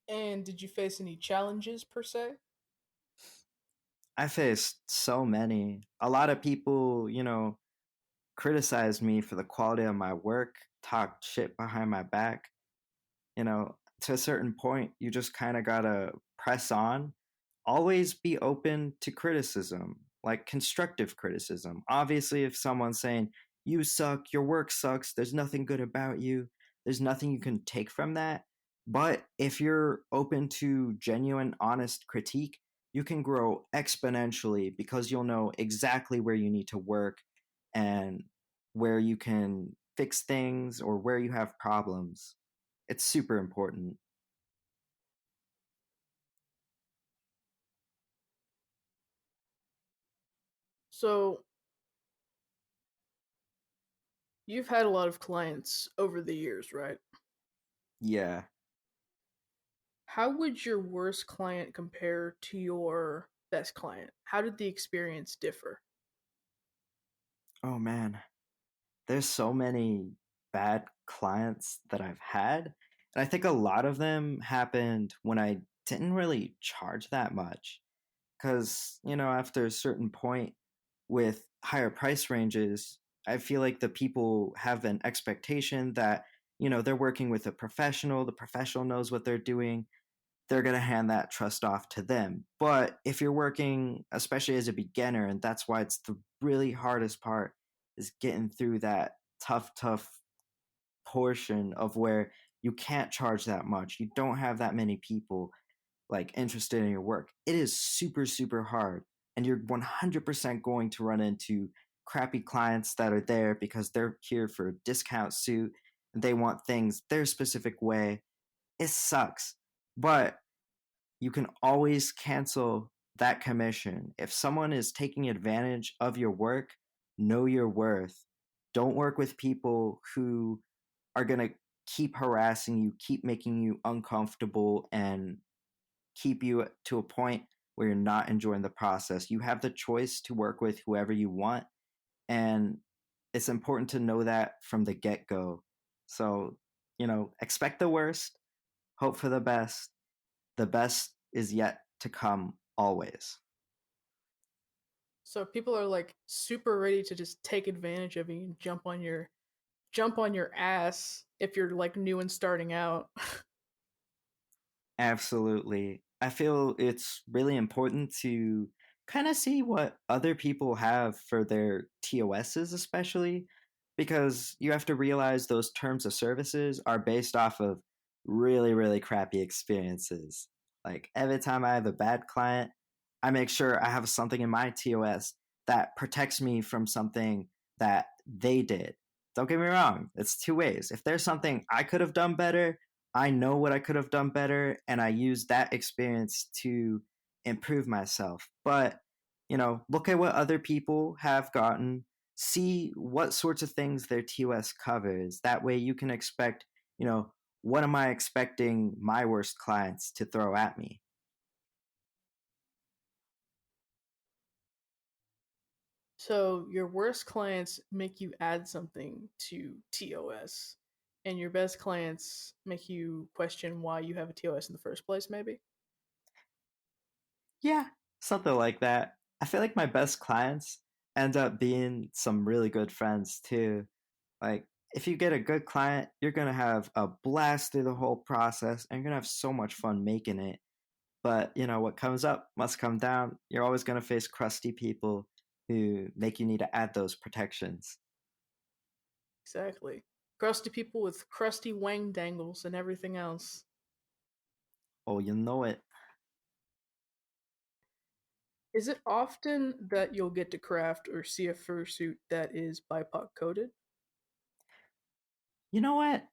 And did you face any challenges per se? I faced so many. A lot of people, criticized me for the quality of my work, talked shit behind my back. To a certain point, you just kind of gotta press on. Always be open to criticism, like constructive criticism. Obviously, if someone's saying, you suck, your work sucks, there's nothing good about you, there's nothing you can take from that. But if you're open to genuine, honest critique, you can grow exponentially because you'll know exactly where you need to work and where you can fix things or where you have problems. It's super important. So, you've had a lot of clients over the years, right? Yeah. How would your worst client compare to your best client? How did the experience differ? Oh man. There's so many bad clients that I've had. And I think a lot of them happened when I didn't really charge that much. Because, after a certain point with higher price ranges, I feel like the people have an expectation that, they're working with a professional, the professional knows what they're doing, they're going to hand that trust off to them. But if you're working, especially as a beginner, and that's why it's the really hardest part, is getting through that tough portion of where you can't charge that much. You don't have that many people like interested in your work. It is super, super hard. And you're 100% going to run into crappy clients that are there because they're here for a discount suit and they want things their specific way. It sucks. But you can always cancel that commission. If someone is taking advantage of your work, know your worth. Don't work with people who are going to keep harassing you, keep making you uncomfortable, and keep you to a point where you're not enjoying the process. You have the choice to work with whoever you want, and it's important to know that from the get go. So, expect the worst, hope for the best. The best is yet to come always. So people are like super ready to just take advantage of you and jump on your ass if you're like new and starting out. Absolutely. I feel it's really important to kind of see what other people have for their TOSs, especially because you have to realize those terms of services are based off of really, really crappy experiences. Like every time I have a bad client, I make sure I have something in my TOS that protects me from something that they did. Don't get me wrong, it's two ways. If there's something I could have done better, I know what I could have done better, and I use that experience to improve myself. But, look at what other people have gotten, see what sorts of things their TOS covers. That way you can expect, what am I expecting my worst clients to throw at me? So your worst clients make you add something to TOS, and your best clients make you question why you have a TOS in the first place, maybe? Yeah, something like that. I feel like my best clients end up being some really good friends too. Like if you get a good client, you're going to have a blast through the whole process and you're going to have so much fun making it. But, what comes up must come down. You're always going to face crusty people who make you need to add those protections. Exactly. Crusty people with crusty wang dangles and everything else. Oh, you know it. Is it often that you'll get to craft or see a fursuit that is BIPOC coded? You know what?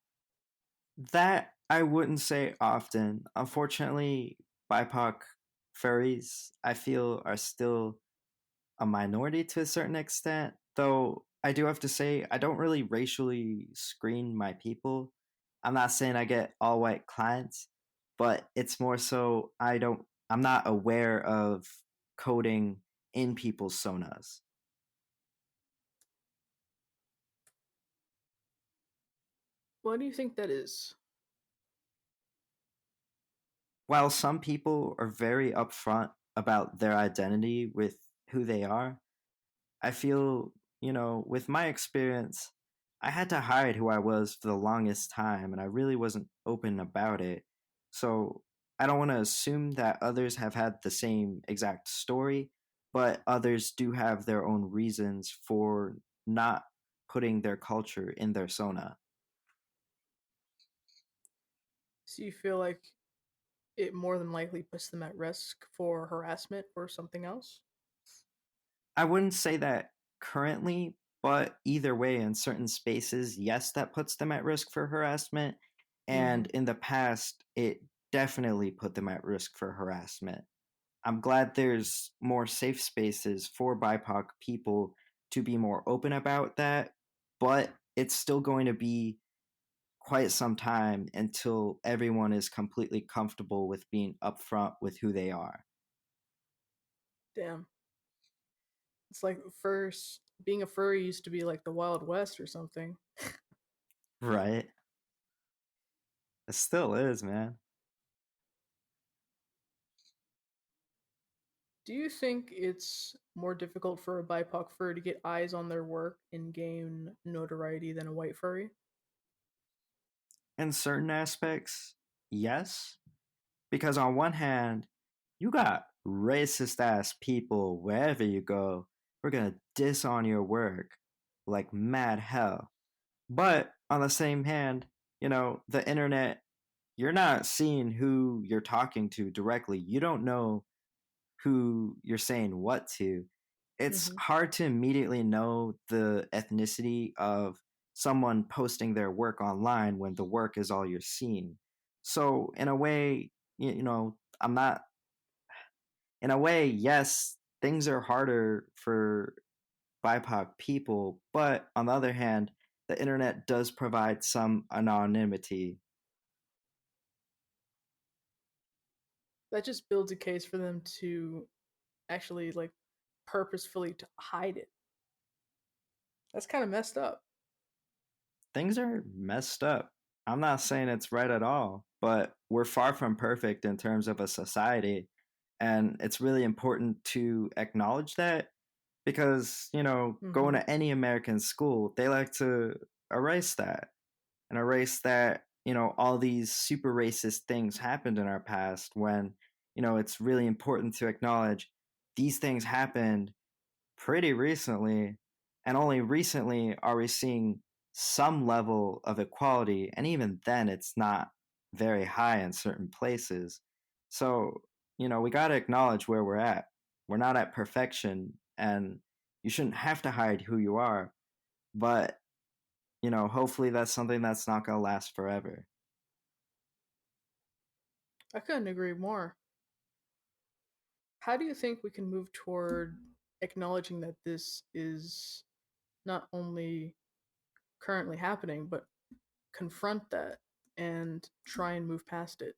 That I wouldn't say often. Unfortunately, BIPOC furries, I feel, are still a minority to a certain extent. Though I do have to say, I don't really racially screen my people. I'm not saying I get all white clients, but it's more so I'm not aware of coding in people's sonas. Why do you think that is? While some people are very upfront about their identity with who they are, I feel, with my experience, I had to hide who I was for the longest time and I really wasn't open about it. So I don't want to assume that others have had the same exact story, but others do have their own reasons for not putting their culture in their sona. So you feel like it more than likely puts them at risk for harassment or something else? I wouldn't say that currently, but either way, in certain spaces, yes, that puts them at risk for harassment. Mm-hmm. And in the past, it definitely put them at risk for harassment. I'm glad there's more safe spaces for BIPOC people to be more open about that, but it's still going to be quite some time until everyone is completely comfortable with being upfront with who they are. Damn. It's like first being a furry used to be like the Wild West or something. Right? It still is, man. Do you think it's more difficult for a BIPOC furry to get eyes on their work and gain notoriety than a white furry? In certain aspects, yes. Because on one hand, you got racist ass people wherever you go. We're gonna diss on your work like mad hell. But on the same hand, the internet, you're not seeing who you're talking to directly. You don't know who you're saying what to. It's Mm-hmm. hard to immediately know the ethnicity of someone posting their work online when the work is all you're seeing. So, in a way, I'm not, in a way, yes, things are harder for BIPOC people, but on the other hand, the internet does provide some anonymity. That just builds a case for them to actually like purposefully to hide it. That's kind of messed up. Things are messed up. I'm not saying it's right at all, but we're far from perfect in terms of a society. And it's really important to acknowledge that because, going Mm-hmm. to any American school, they like to erase that and erase that, all these super racist things happened in our past when, it's really important to acknowledge these things happened pretty recently, and only recently are we seeing some level of equality, and even then, it's not very high in certain places. So, we got to acknowledge where we're at. We're not at perfection, and you shouldn't have to hide who you are, but, hopefully that's something that's not going to last forever. I couldn't agree more. How do you think we can move toward acknowledging that this is not only currently happening, but confront that and try and move past it?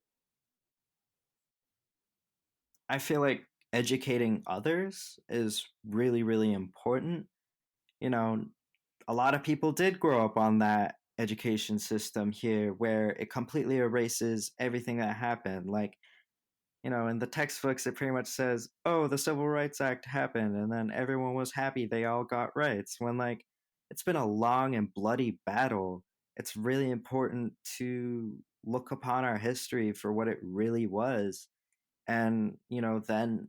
I feel like educating others is really, really important. You know, a lot of people did grow up on that education system here where it completely erases everything that happened. Like, in the textbooks, it pretty much says, oh, the Civil Rights Act happened, and then everyone was happy they all got rights. When, like, it's been a long and bloody battle. It's really important to look upon our history for what it really was, and then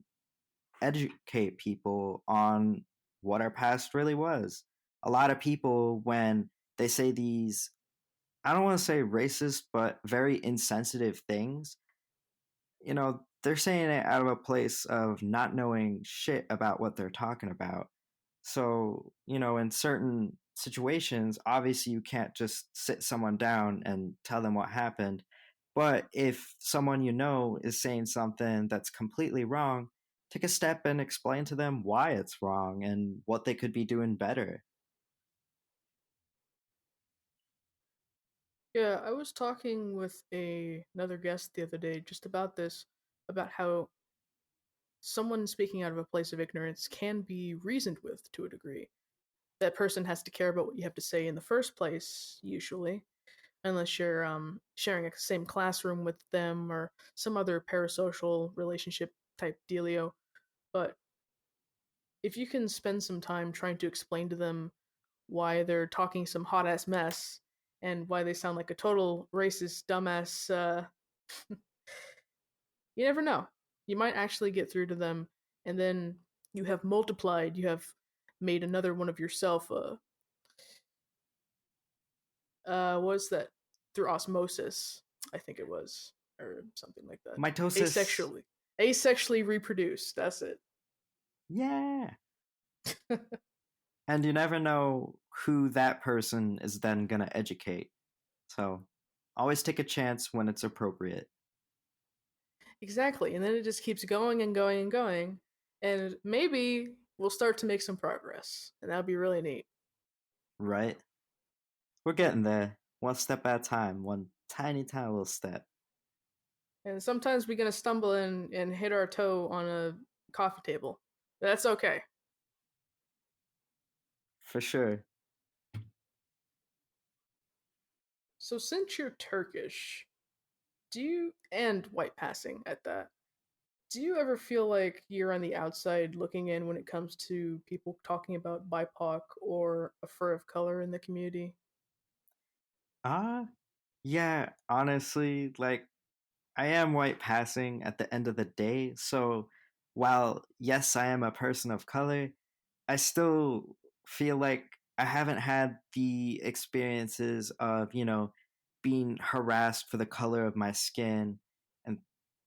educate people on what our past really was. A lot of people, when they say these, I don't want to say racist, but very insensitive things, they're saying it out of a place of not knowing shit about what they're talking about. So, in certain situations, obviously you can't just sit someone down and tell them what happened. But if someone is saying something that's completely wrong, take a step and explain to them why it's wrong and what they could be doing better. Yeah, I was talking with another guest the other day just about this, about how someone speaking out of a place of ignorance can be reasoned with to a degree. That person has to care about what you have to say in the first place, usually, unless you're sharing a same classroom with them or some other parasocial relationship type dealio. But if you can spend some time trying to explain to them why they're talking some hot ass mess and why they sound like a total racist dumbass, you never know. You might actually get through to them, and then you have multiplied. You have made another one of yourself. Was that through osmosis? I think it was, or something like that. Mitosis. Asexually reproduced. That's it. Yeah. And you never know who that person is then going to educate. So always take a chance when it's appropriate. Exactly, and then it just keeps going and going and going, and maybe we'll start to make some progress, and that'll be really neat. Right? We're getting there. One step at a time. One tiny, tiny little step. And sometimes we're gonna stumble and hit our toe on a coffee table. That's okay. For sure. So since you're Turkish, do you and white passing at that, do you ever feel like you're on the outside looking in when it comes to people talking about BIPOC or a fur of color in the community? Ah, yeah, honestly, like I am white passing at the end of the day. So while, yes, I am a person of color, I still feel like I haven't had the experiences of, being harassed for the color of my skin and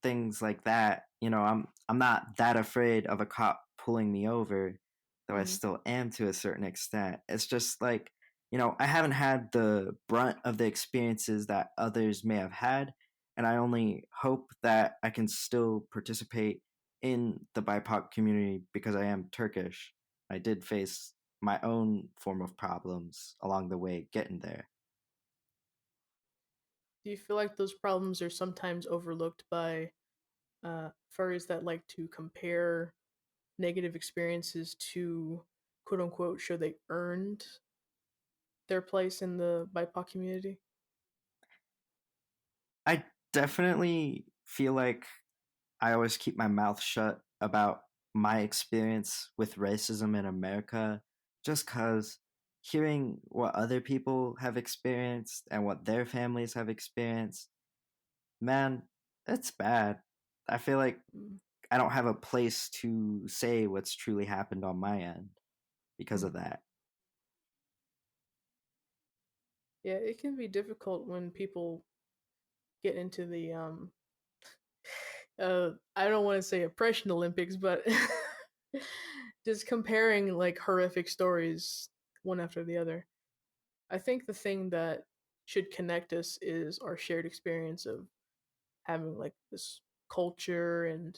things like that. I'm not that afraid of a cop pulling me over, though I Mm-hmm. still am to a certain extent. It's just like, I haven't had the brunt of the experiences that others may have had, and I only hope that I can still participate in the BIPOC community because I am Turkish. I did face my own form of problems along the way getting there. Do you feel like those problems are sometimes overlooked by furries that like to compare negative experiences to quote unquote show they earned their place in the BIPOC community? I definitely feel like I always keep my mouth shut about my experience with racism in America just because hearing what other people have experienced and what their families have experienced, man, it's bad. I feel like Mm-hmm. I don't have a place to say what's truly happened on my end because of that. Yeah, it can be difficult when people get into the I don't want to say oppression Olympics, but just comparing like horrific stories one after the other. I think the thing that should connect us is our shared experience of having like this culture and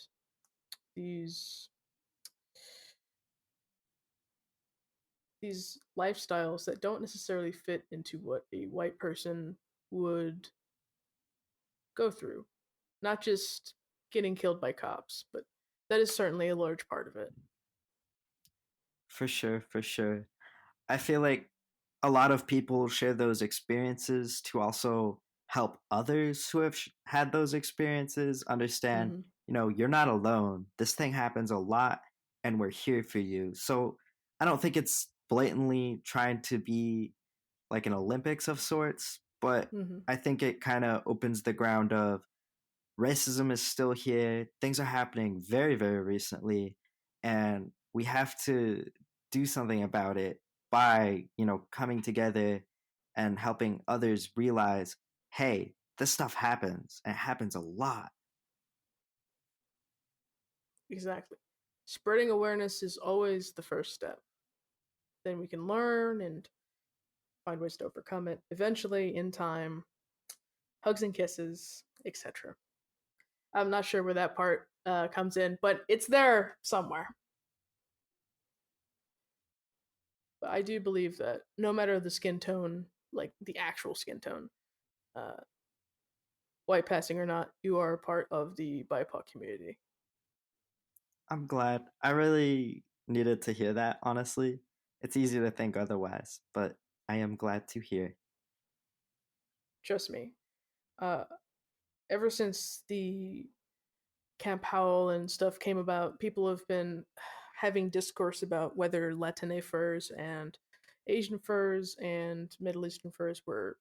these these lifestyles that don't necessarily fit into what a white person would go through. Not just getting killed by cops, but that is certainly a large part of it. For sure, for sure. I feel like a lot of people share those experiences to also help others who have had those experiences understand, Mm-hmm. you're not alone. This thing happens a lot and we're here for you. So I don't think it's blatantly trying to be like an Olympics of sorts, but Mm-hmm. I think it kind of opens the ground of racism is still here. Things are happening very, very recently, and we have to do something about it by, coming together and helping others realize, hey, this stuff happens, and it happens a lot. Exactly. Spreading awareness is always the first step. Then we can learn and find ways to overcome it. Eventually, in time, hugs and kisses, etc. I'm not sure where that part comes in, but it's there somewhere. But I do believe that no matter the skin tone, like the actual skin tone, uh, white passing or not, you are a part of the BIPOC community. I'm glad. I really needed to hear that, honestly. It's easy to think otherwise, but I am glad to hear. Trust me. Uh, Ever since the Camp Howell and stuff came about, people have been having discourse about whether Latine furs and Asian furs and Middle Eastern furs were.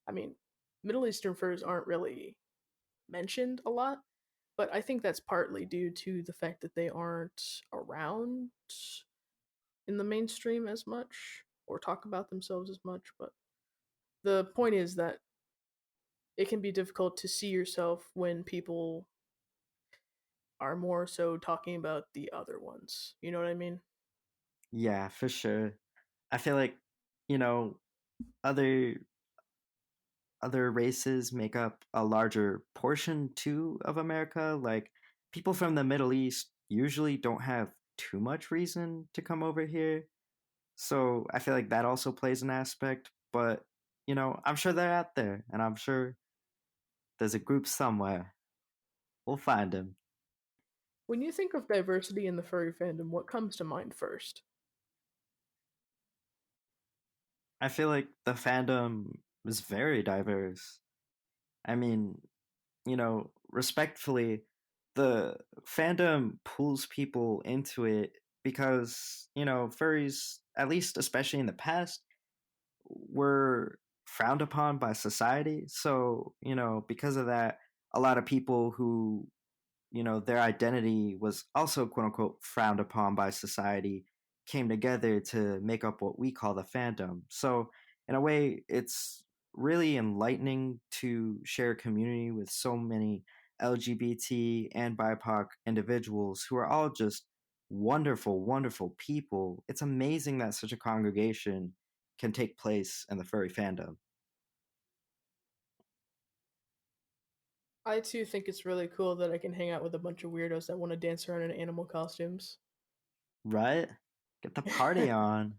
I mean, Middle Eastern furs aren't really mentioned a lot, but I think that's partly due to the fact that they aren't around in the mainstream as much or talk about themselves as much. But the point is that it can be difficult to see yourself when people are more so talking about the other ones. You know what I mean? Yeah, for sure. I feel like, you know, other other races make up a larger portion too of America. Like people from the Middle East usually don't have too much reason to come over here. So I feel like that also plays an aspect, but I'm sure they're out there and I'm sure there's a group somewhere. We'll find them. When you think of diversity in the furry fandom, what comes to mind first? I feel like the fandom is very diverse. I mean, respectfully, the fandom pulls people into it because, furries, at least especially in the past, were frowned upon by society. So, because of that, a lot of people who their identity was also quote unquote frowned upon by society came together to make up what we call the fandom. So, in a way, it's really enlightening to share a community with so many LGBT and BIPOC individuals who are all just wonderful, wonderful people. It's amazing that such a congregation can take place in the furry fandom. I too think it's really cool that I can hang out with a bunch of weirdos that want to dance around in animal costumes. Right? Get the party on.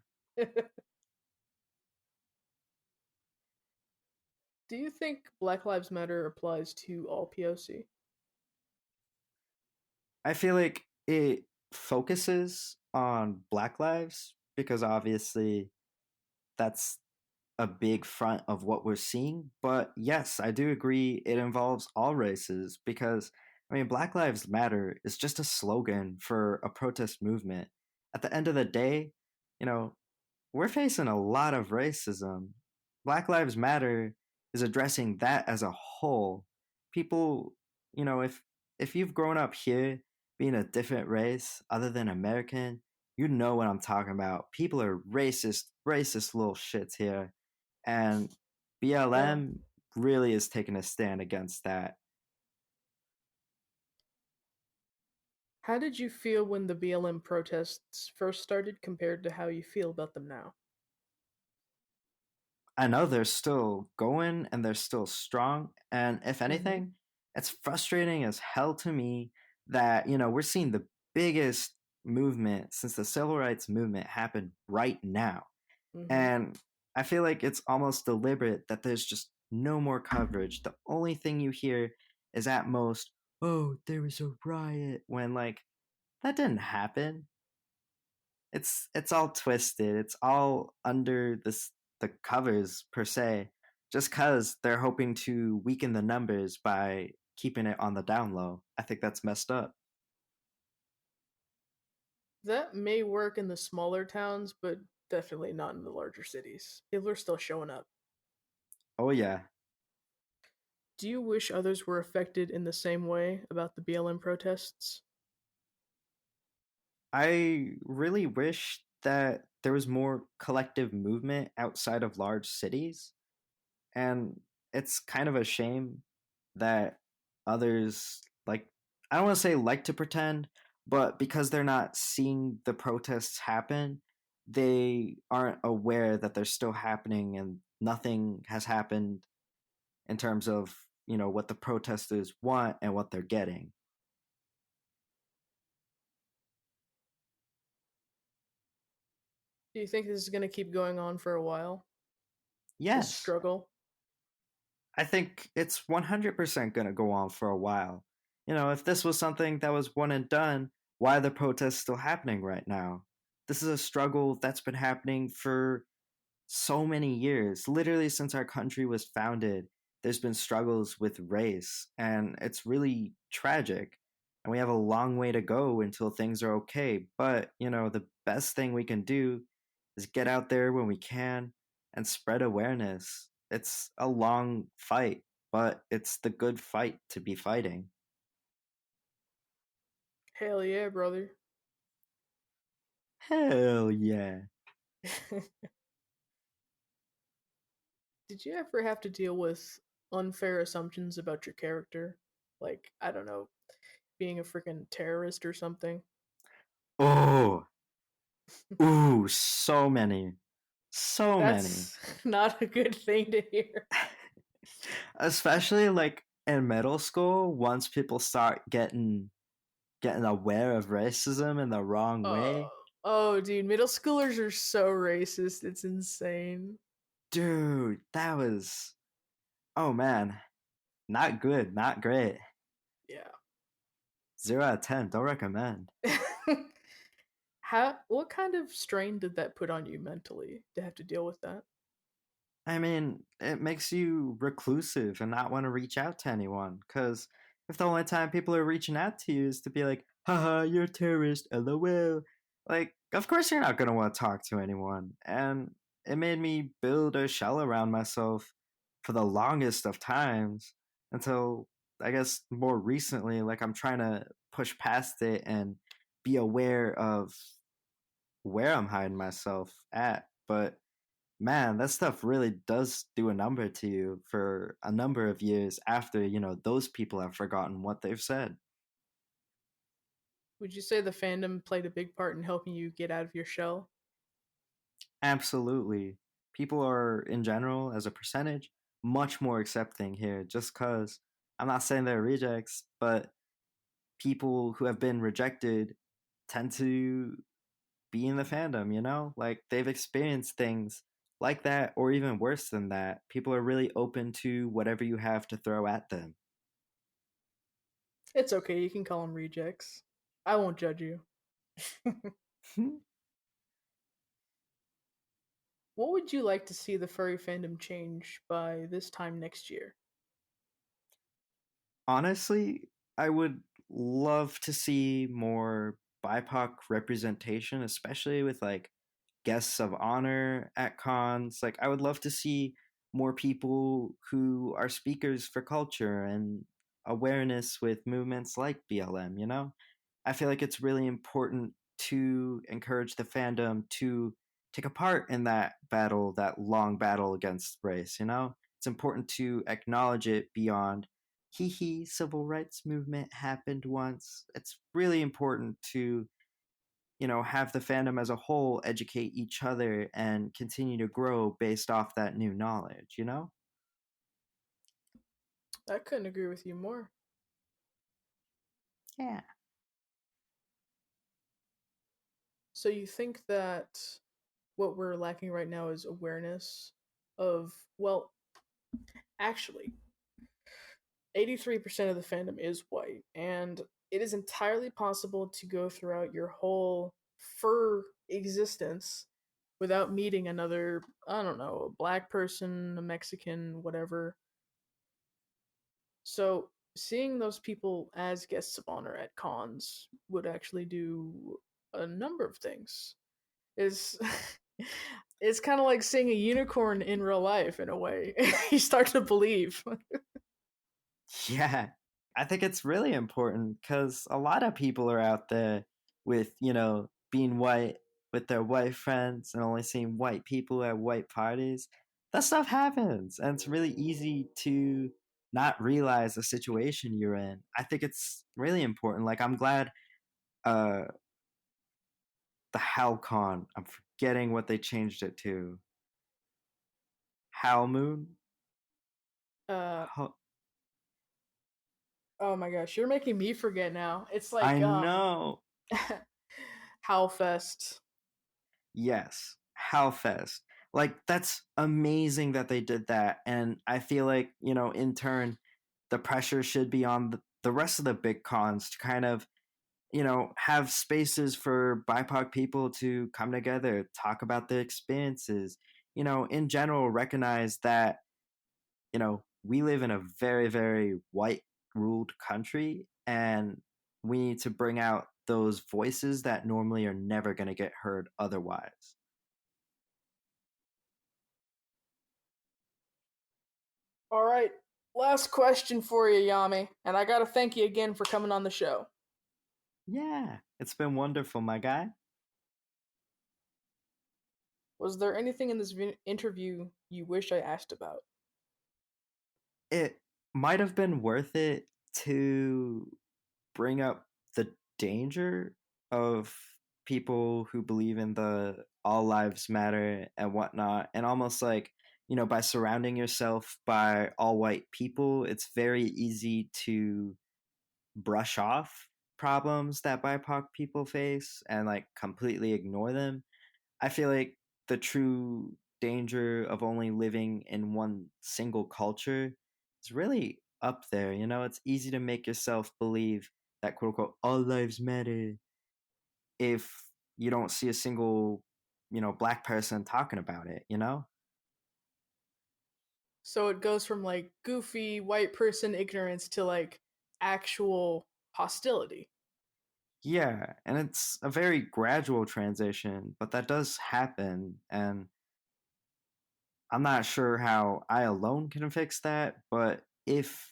Do you think Black Lives Matter applies to all POC? I feel like it focuses on Black lives because obviously that's a big front of what we're seeing. But yes, I do agree it involves all races because, Black Lives Matter is just a slogan for a protest movement. At the end of the day, you know, we're facing a lot of racism. Black Lives Matter is addressing that as a whole. People, if you've grown up here being a different race other than American, you know what I'm talking about. People are racist little shits here. And Yeah. BLM really is taking a stand against that. How did you feel when the BLM protests first started compared to how you feel about them now? I know they're still going and they're still strong. And if Mm-hmm. anything, it's frustrating as hell to me that, we're seeing the biggest movement since the civil rights movement happened right now. Mm-hmm. And I feel like it's almost deliberate that there's just no more coverage. The only thing you hear is at most, oh, there was a riot, when like that didn't happen. It's all twisted. It's all under the covers per se, just cuz they're hoping to weaken the numbers by keeping it on the down low. I think that's messed up. That may work in the smaller towns, but definitely not in the larger cities. People are still showing up. Oh yeah. Do you wish others were affected in the same way about the BLM protests? I really wish that there was more collective movement outside of large cities. And it's kind of a shame that others, like, I don't want to say like to pretend, but because they're not seeing the protests happen, they aren't aware that they're still happening and nothing has happened in terms of, what the protesters want and what they're getting. Do you think this is going to keep going on for a while? This Yes, struggle? I think it's 100% going to go on for a while. If this was something that was one and done, why are the protests still happening right now? This is a struggle that's been happening for so many years. Literally, since our country was founded, there's been struggles with race, and it's really tragic. And we have a long way to go until things are okay. But, the best thing we can do is get out there when we can and spread awareness. It's a long fight, but it's the good fight to be fighting. Hell yeah, brother. Hell yeah. Did you ever have to deal with unfair assumptions about your character? Like, I don't know, being a freaking terrorist or something? Oh, ooh, so many. So many. That's not a good thing to hear. Especially like in middle school, once people start getting aware of racism in the wrong Oh, way. oh, dude, middle schoolers are so racist. It's insane. Dude, that was, oh man, not good, not great. Yeah. 0 out of 10, don't recommend. What kind of strain did that put on you mentally to have to deal with that? I mean, it makes you reclusive and not want to reach out to anyone. Because if the only time people are reaching out to you is to be like, haha, you're a terrorist, lol. Like, of course you're not going to want to talk to anyone. And it made me build a shell around myself for the longest of times until I guess more recently, like, I'm trying to push past it and be aware of where I'm hiding myself at. But man, that stuff really does do a number to you for a number of years after, those people have forgotten what they've said. Would you say the fandom played a big part in helping you get out of your shell? Absolutely. People are, in general, as a percentage, much more accepting here just because I'm not saying they're rejects, but people who have been rejected tend to be in the fandom, Like they've experienced things like that or even worse than that. People are really open to whatever you have to throw at them. It's okay, you can call them rejects. I won't judge you. What would you like to see the furry fandom change by this time next year? Honestly, I would love to see more BIPOC representation, especially with like guests of honor at cons. Like, I would love to see more people who are speakers for culture and awareness with movements like BLM. I feel like it's really important to encourage the fandom to take a part in that battle, that long battle against race. It's important to acknowledge it beyond hee hee, civil rights movement happened once. It's really important to have the fandom as a whole educate each other and continue to grow based off that new knowledge. I couldn't agree with you more. Yeah. So you think that what we're lacking right now is awareness of, well, actually, 83% of the fandom is white, and it is entirely possible to go throughout your whole fur existence without meeting another, I don't know, a black person, a Mexican, whatever. So seeing those people as guests of honor at cons would actually do a number of things. Is it's kind of like seeing a unicorn in real life in a way. You start to believe. Yeah, I think it's really important because a lot of people are out there with, being white with their white friends and only seeing white people at white parties. That stuff happens, and it's really easy to not realize the situation you're in. I think it's really important. Like, I'm glad uh, the Halcon, I'm forgetting what they changed it to. Hal Moon? Uh, Hal- oh my gosh, you're making me forget now. It's I like know. Howlfest. Yes, Howfest. Like, that's amazing that they did that. And I feel like, in turn, the pressure should be on the rest of the big cons to kind of, have spaces for BIPOC people to come together, talk about their experiences, in general, recognize that, we live in a very, very white ruled country, and we need to bring out those voices that normally are never going to get heard otherwise. All right, last question for you, Yami, and I gotta thank you again for coming on the show. Yeah, it's been wonderful, my guy. Was there anything in this interview you wish I asked about? It might have been worth it to bring up the danger of people who believe in the all lives matter and whatnot, and almost like, by surrounding yourself by all white people, it's very easy to brush off problems that BIPOC people face and like completely ignore them. I feel like the true danger of only living in one single culture is really up there. It's easy to make yourself believe that quote unquote all lives matter if you don't see a single, black person talking about it. So it goes from like goofy white person ignorance to like actual hostility. Yeah, and it's a very gradual transition, but that does happen. And I'm not sure how I alone can fix that, but if,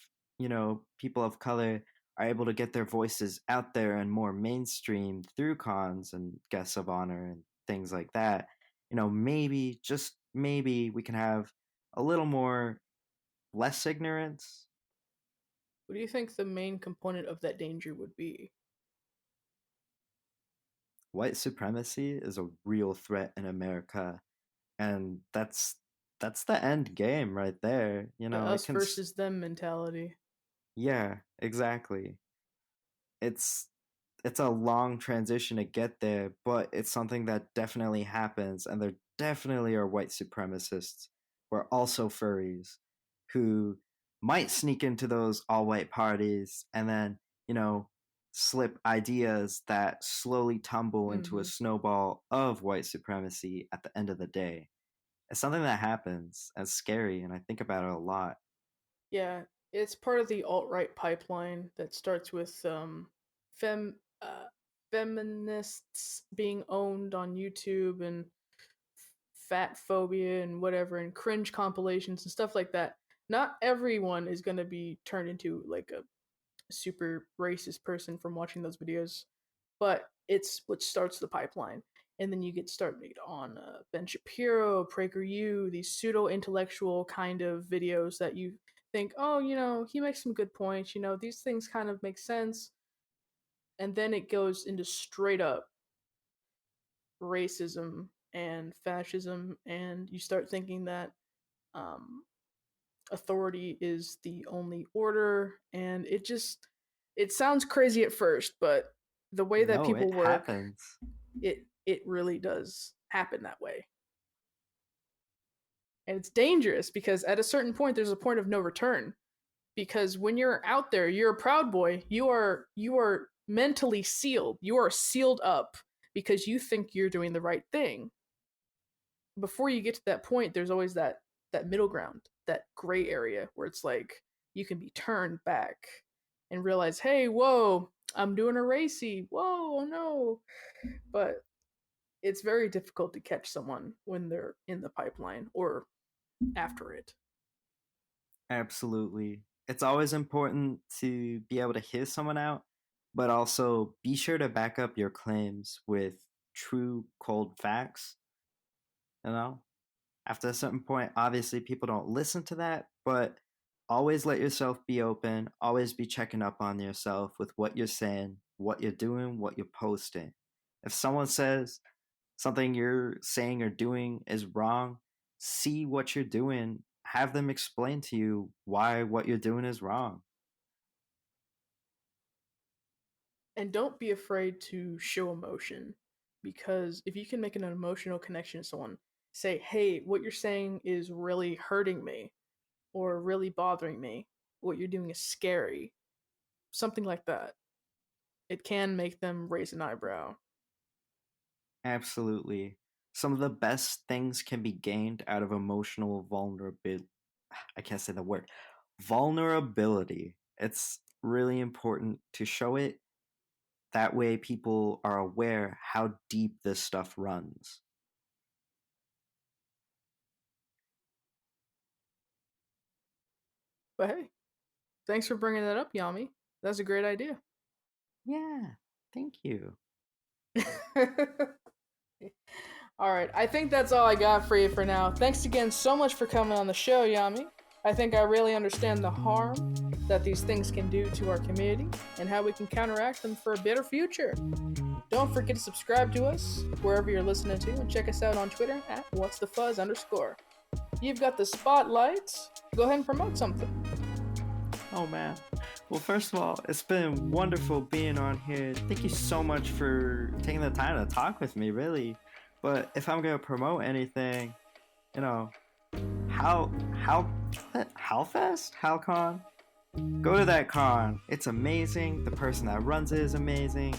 people of color are able to get their voices out there and more mainstream through cons and guests of honor and things like that, maybe, just maybe, we can have a little more less ignorance. What do you think the main component of that danger would be? White supremacy is a real threat in America, and that's the end game right there. The It us can versus them mentality. yeah, exactly. It's it's a long transition to get there, but it's something that definitely happens, and there definitely are white supremacists who are also furries who might sneak into those all white parties and then, you know, slip ideas that slowly tumble into a Mm-hmm. snowball of white supremacy at the end of the day. It's something that happens and it's scary, and I think about it a lot. Yeah, it's part of the alt right pipeline that starts with fem feminists being owned on YouTube and fat phobia and whatever and cringe compilations and stuff like that. Not everyone is going to be turned into like a super racist person from watching those videos, but it's what starts the pipeline. And then you get started on Ben Shapiro, PragerU, these pseudo intellectual kind of videos that you think, oh, he makes some good points. These things kind of make sense. And then it goes into straight up racism and fascism, and you start thinking that um, authority is the only order, and it sounds crazy at first, but the way that No, people it work, happens. it really does happen that way. And it's dangerous because at a certain point there's a point of no return, because when you're out there, you're a proud boy, you are mentally sealed, you are sealed up because you think you're doing the right thing. Before you get to that point, there's always that middle ground, that gray area where it's like you can be turned back and realize, hey, whoa, I'm doing a racy. Whoa, oh no. But it's very difficult to catch someone when they're in the pipeline or after it. Absolutely. It's always important to be able to hear someone out, but also be sure to back up your claims with true cold facts. You know, after a certain point, obviously people don't listen to that, but always let yourself be open. Always be checking up on yourself with what you're saying, what you're doing, what you're posting. If someone says something you're saying or doing is wrong, see what you're doing. Have them explain to you why what you're doing is wrong. And don't be afraid to show emotion, because if you can make an emotional connection to someone, say, hey, what you're saying is really hurting me or really bothering me. What you're doing is scary. Something like that. It can make them raise an eyebrow. Absolutely. Some of the best things can be gained out of emotional vulnerability. I can't say the word. Vulnerability. It's really important to show it. That way, people are aware how deep this stuff runs. But hey, thanks for bringing that up, Yami. That's a great idea. Yeah, thank you. All right, I think that's all I got for you for now. Thanks again so much for coming on the show, Yami. I think I really understand the harm that these things can do to our community and how we can counteract them for a better future. Don't forget to subscribe to us wherever you're listening to, and check us out on Twitter at whatsthefuzz_. You've got the spotlight. Go ahead and promote something. Oh man. Well, first of all, it's been wonderful being on here. Thank you so much for taking the time to talk with me, really. But if I'm gonna promote anything, you know, Howfest? HowCon? Go to that con. It's amazing. The person that runs it is amazing.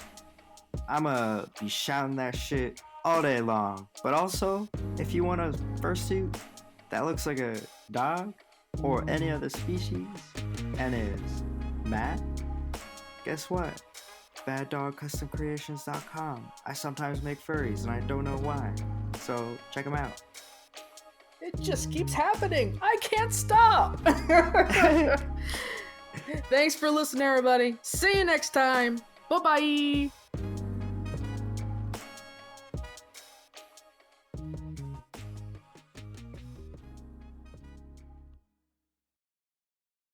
I'ma be shouting that shit all day long. But also, if you want a fursuit that looks like a dog or any other species and is matte, guess what? BadDogCustomCreations.com. I sometimes make furries and I don't know why. So check them out. It just keeps happening. I can't stop. Thanks for listening, everybody. See you next time. Bye-bye.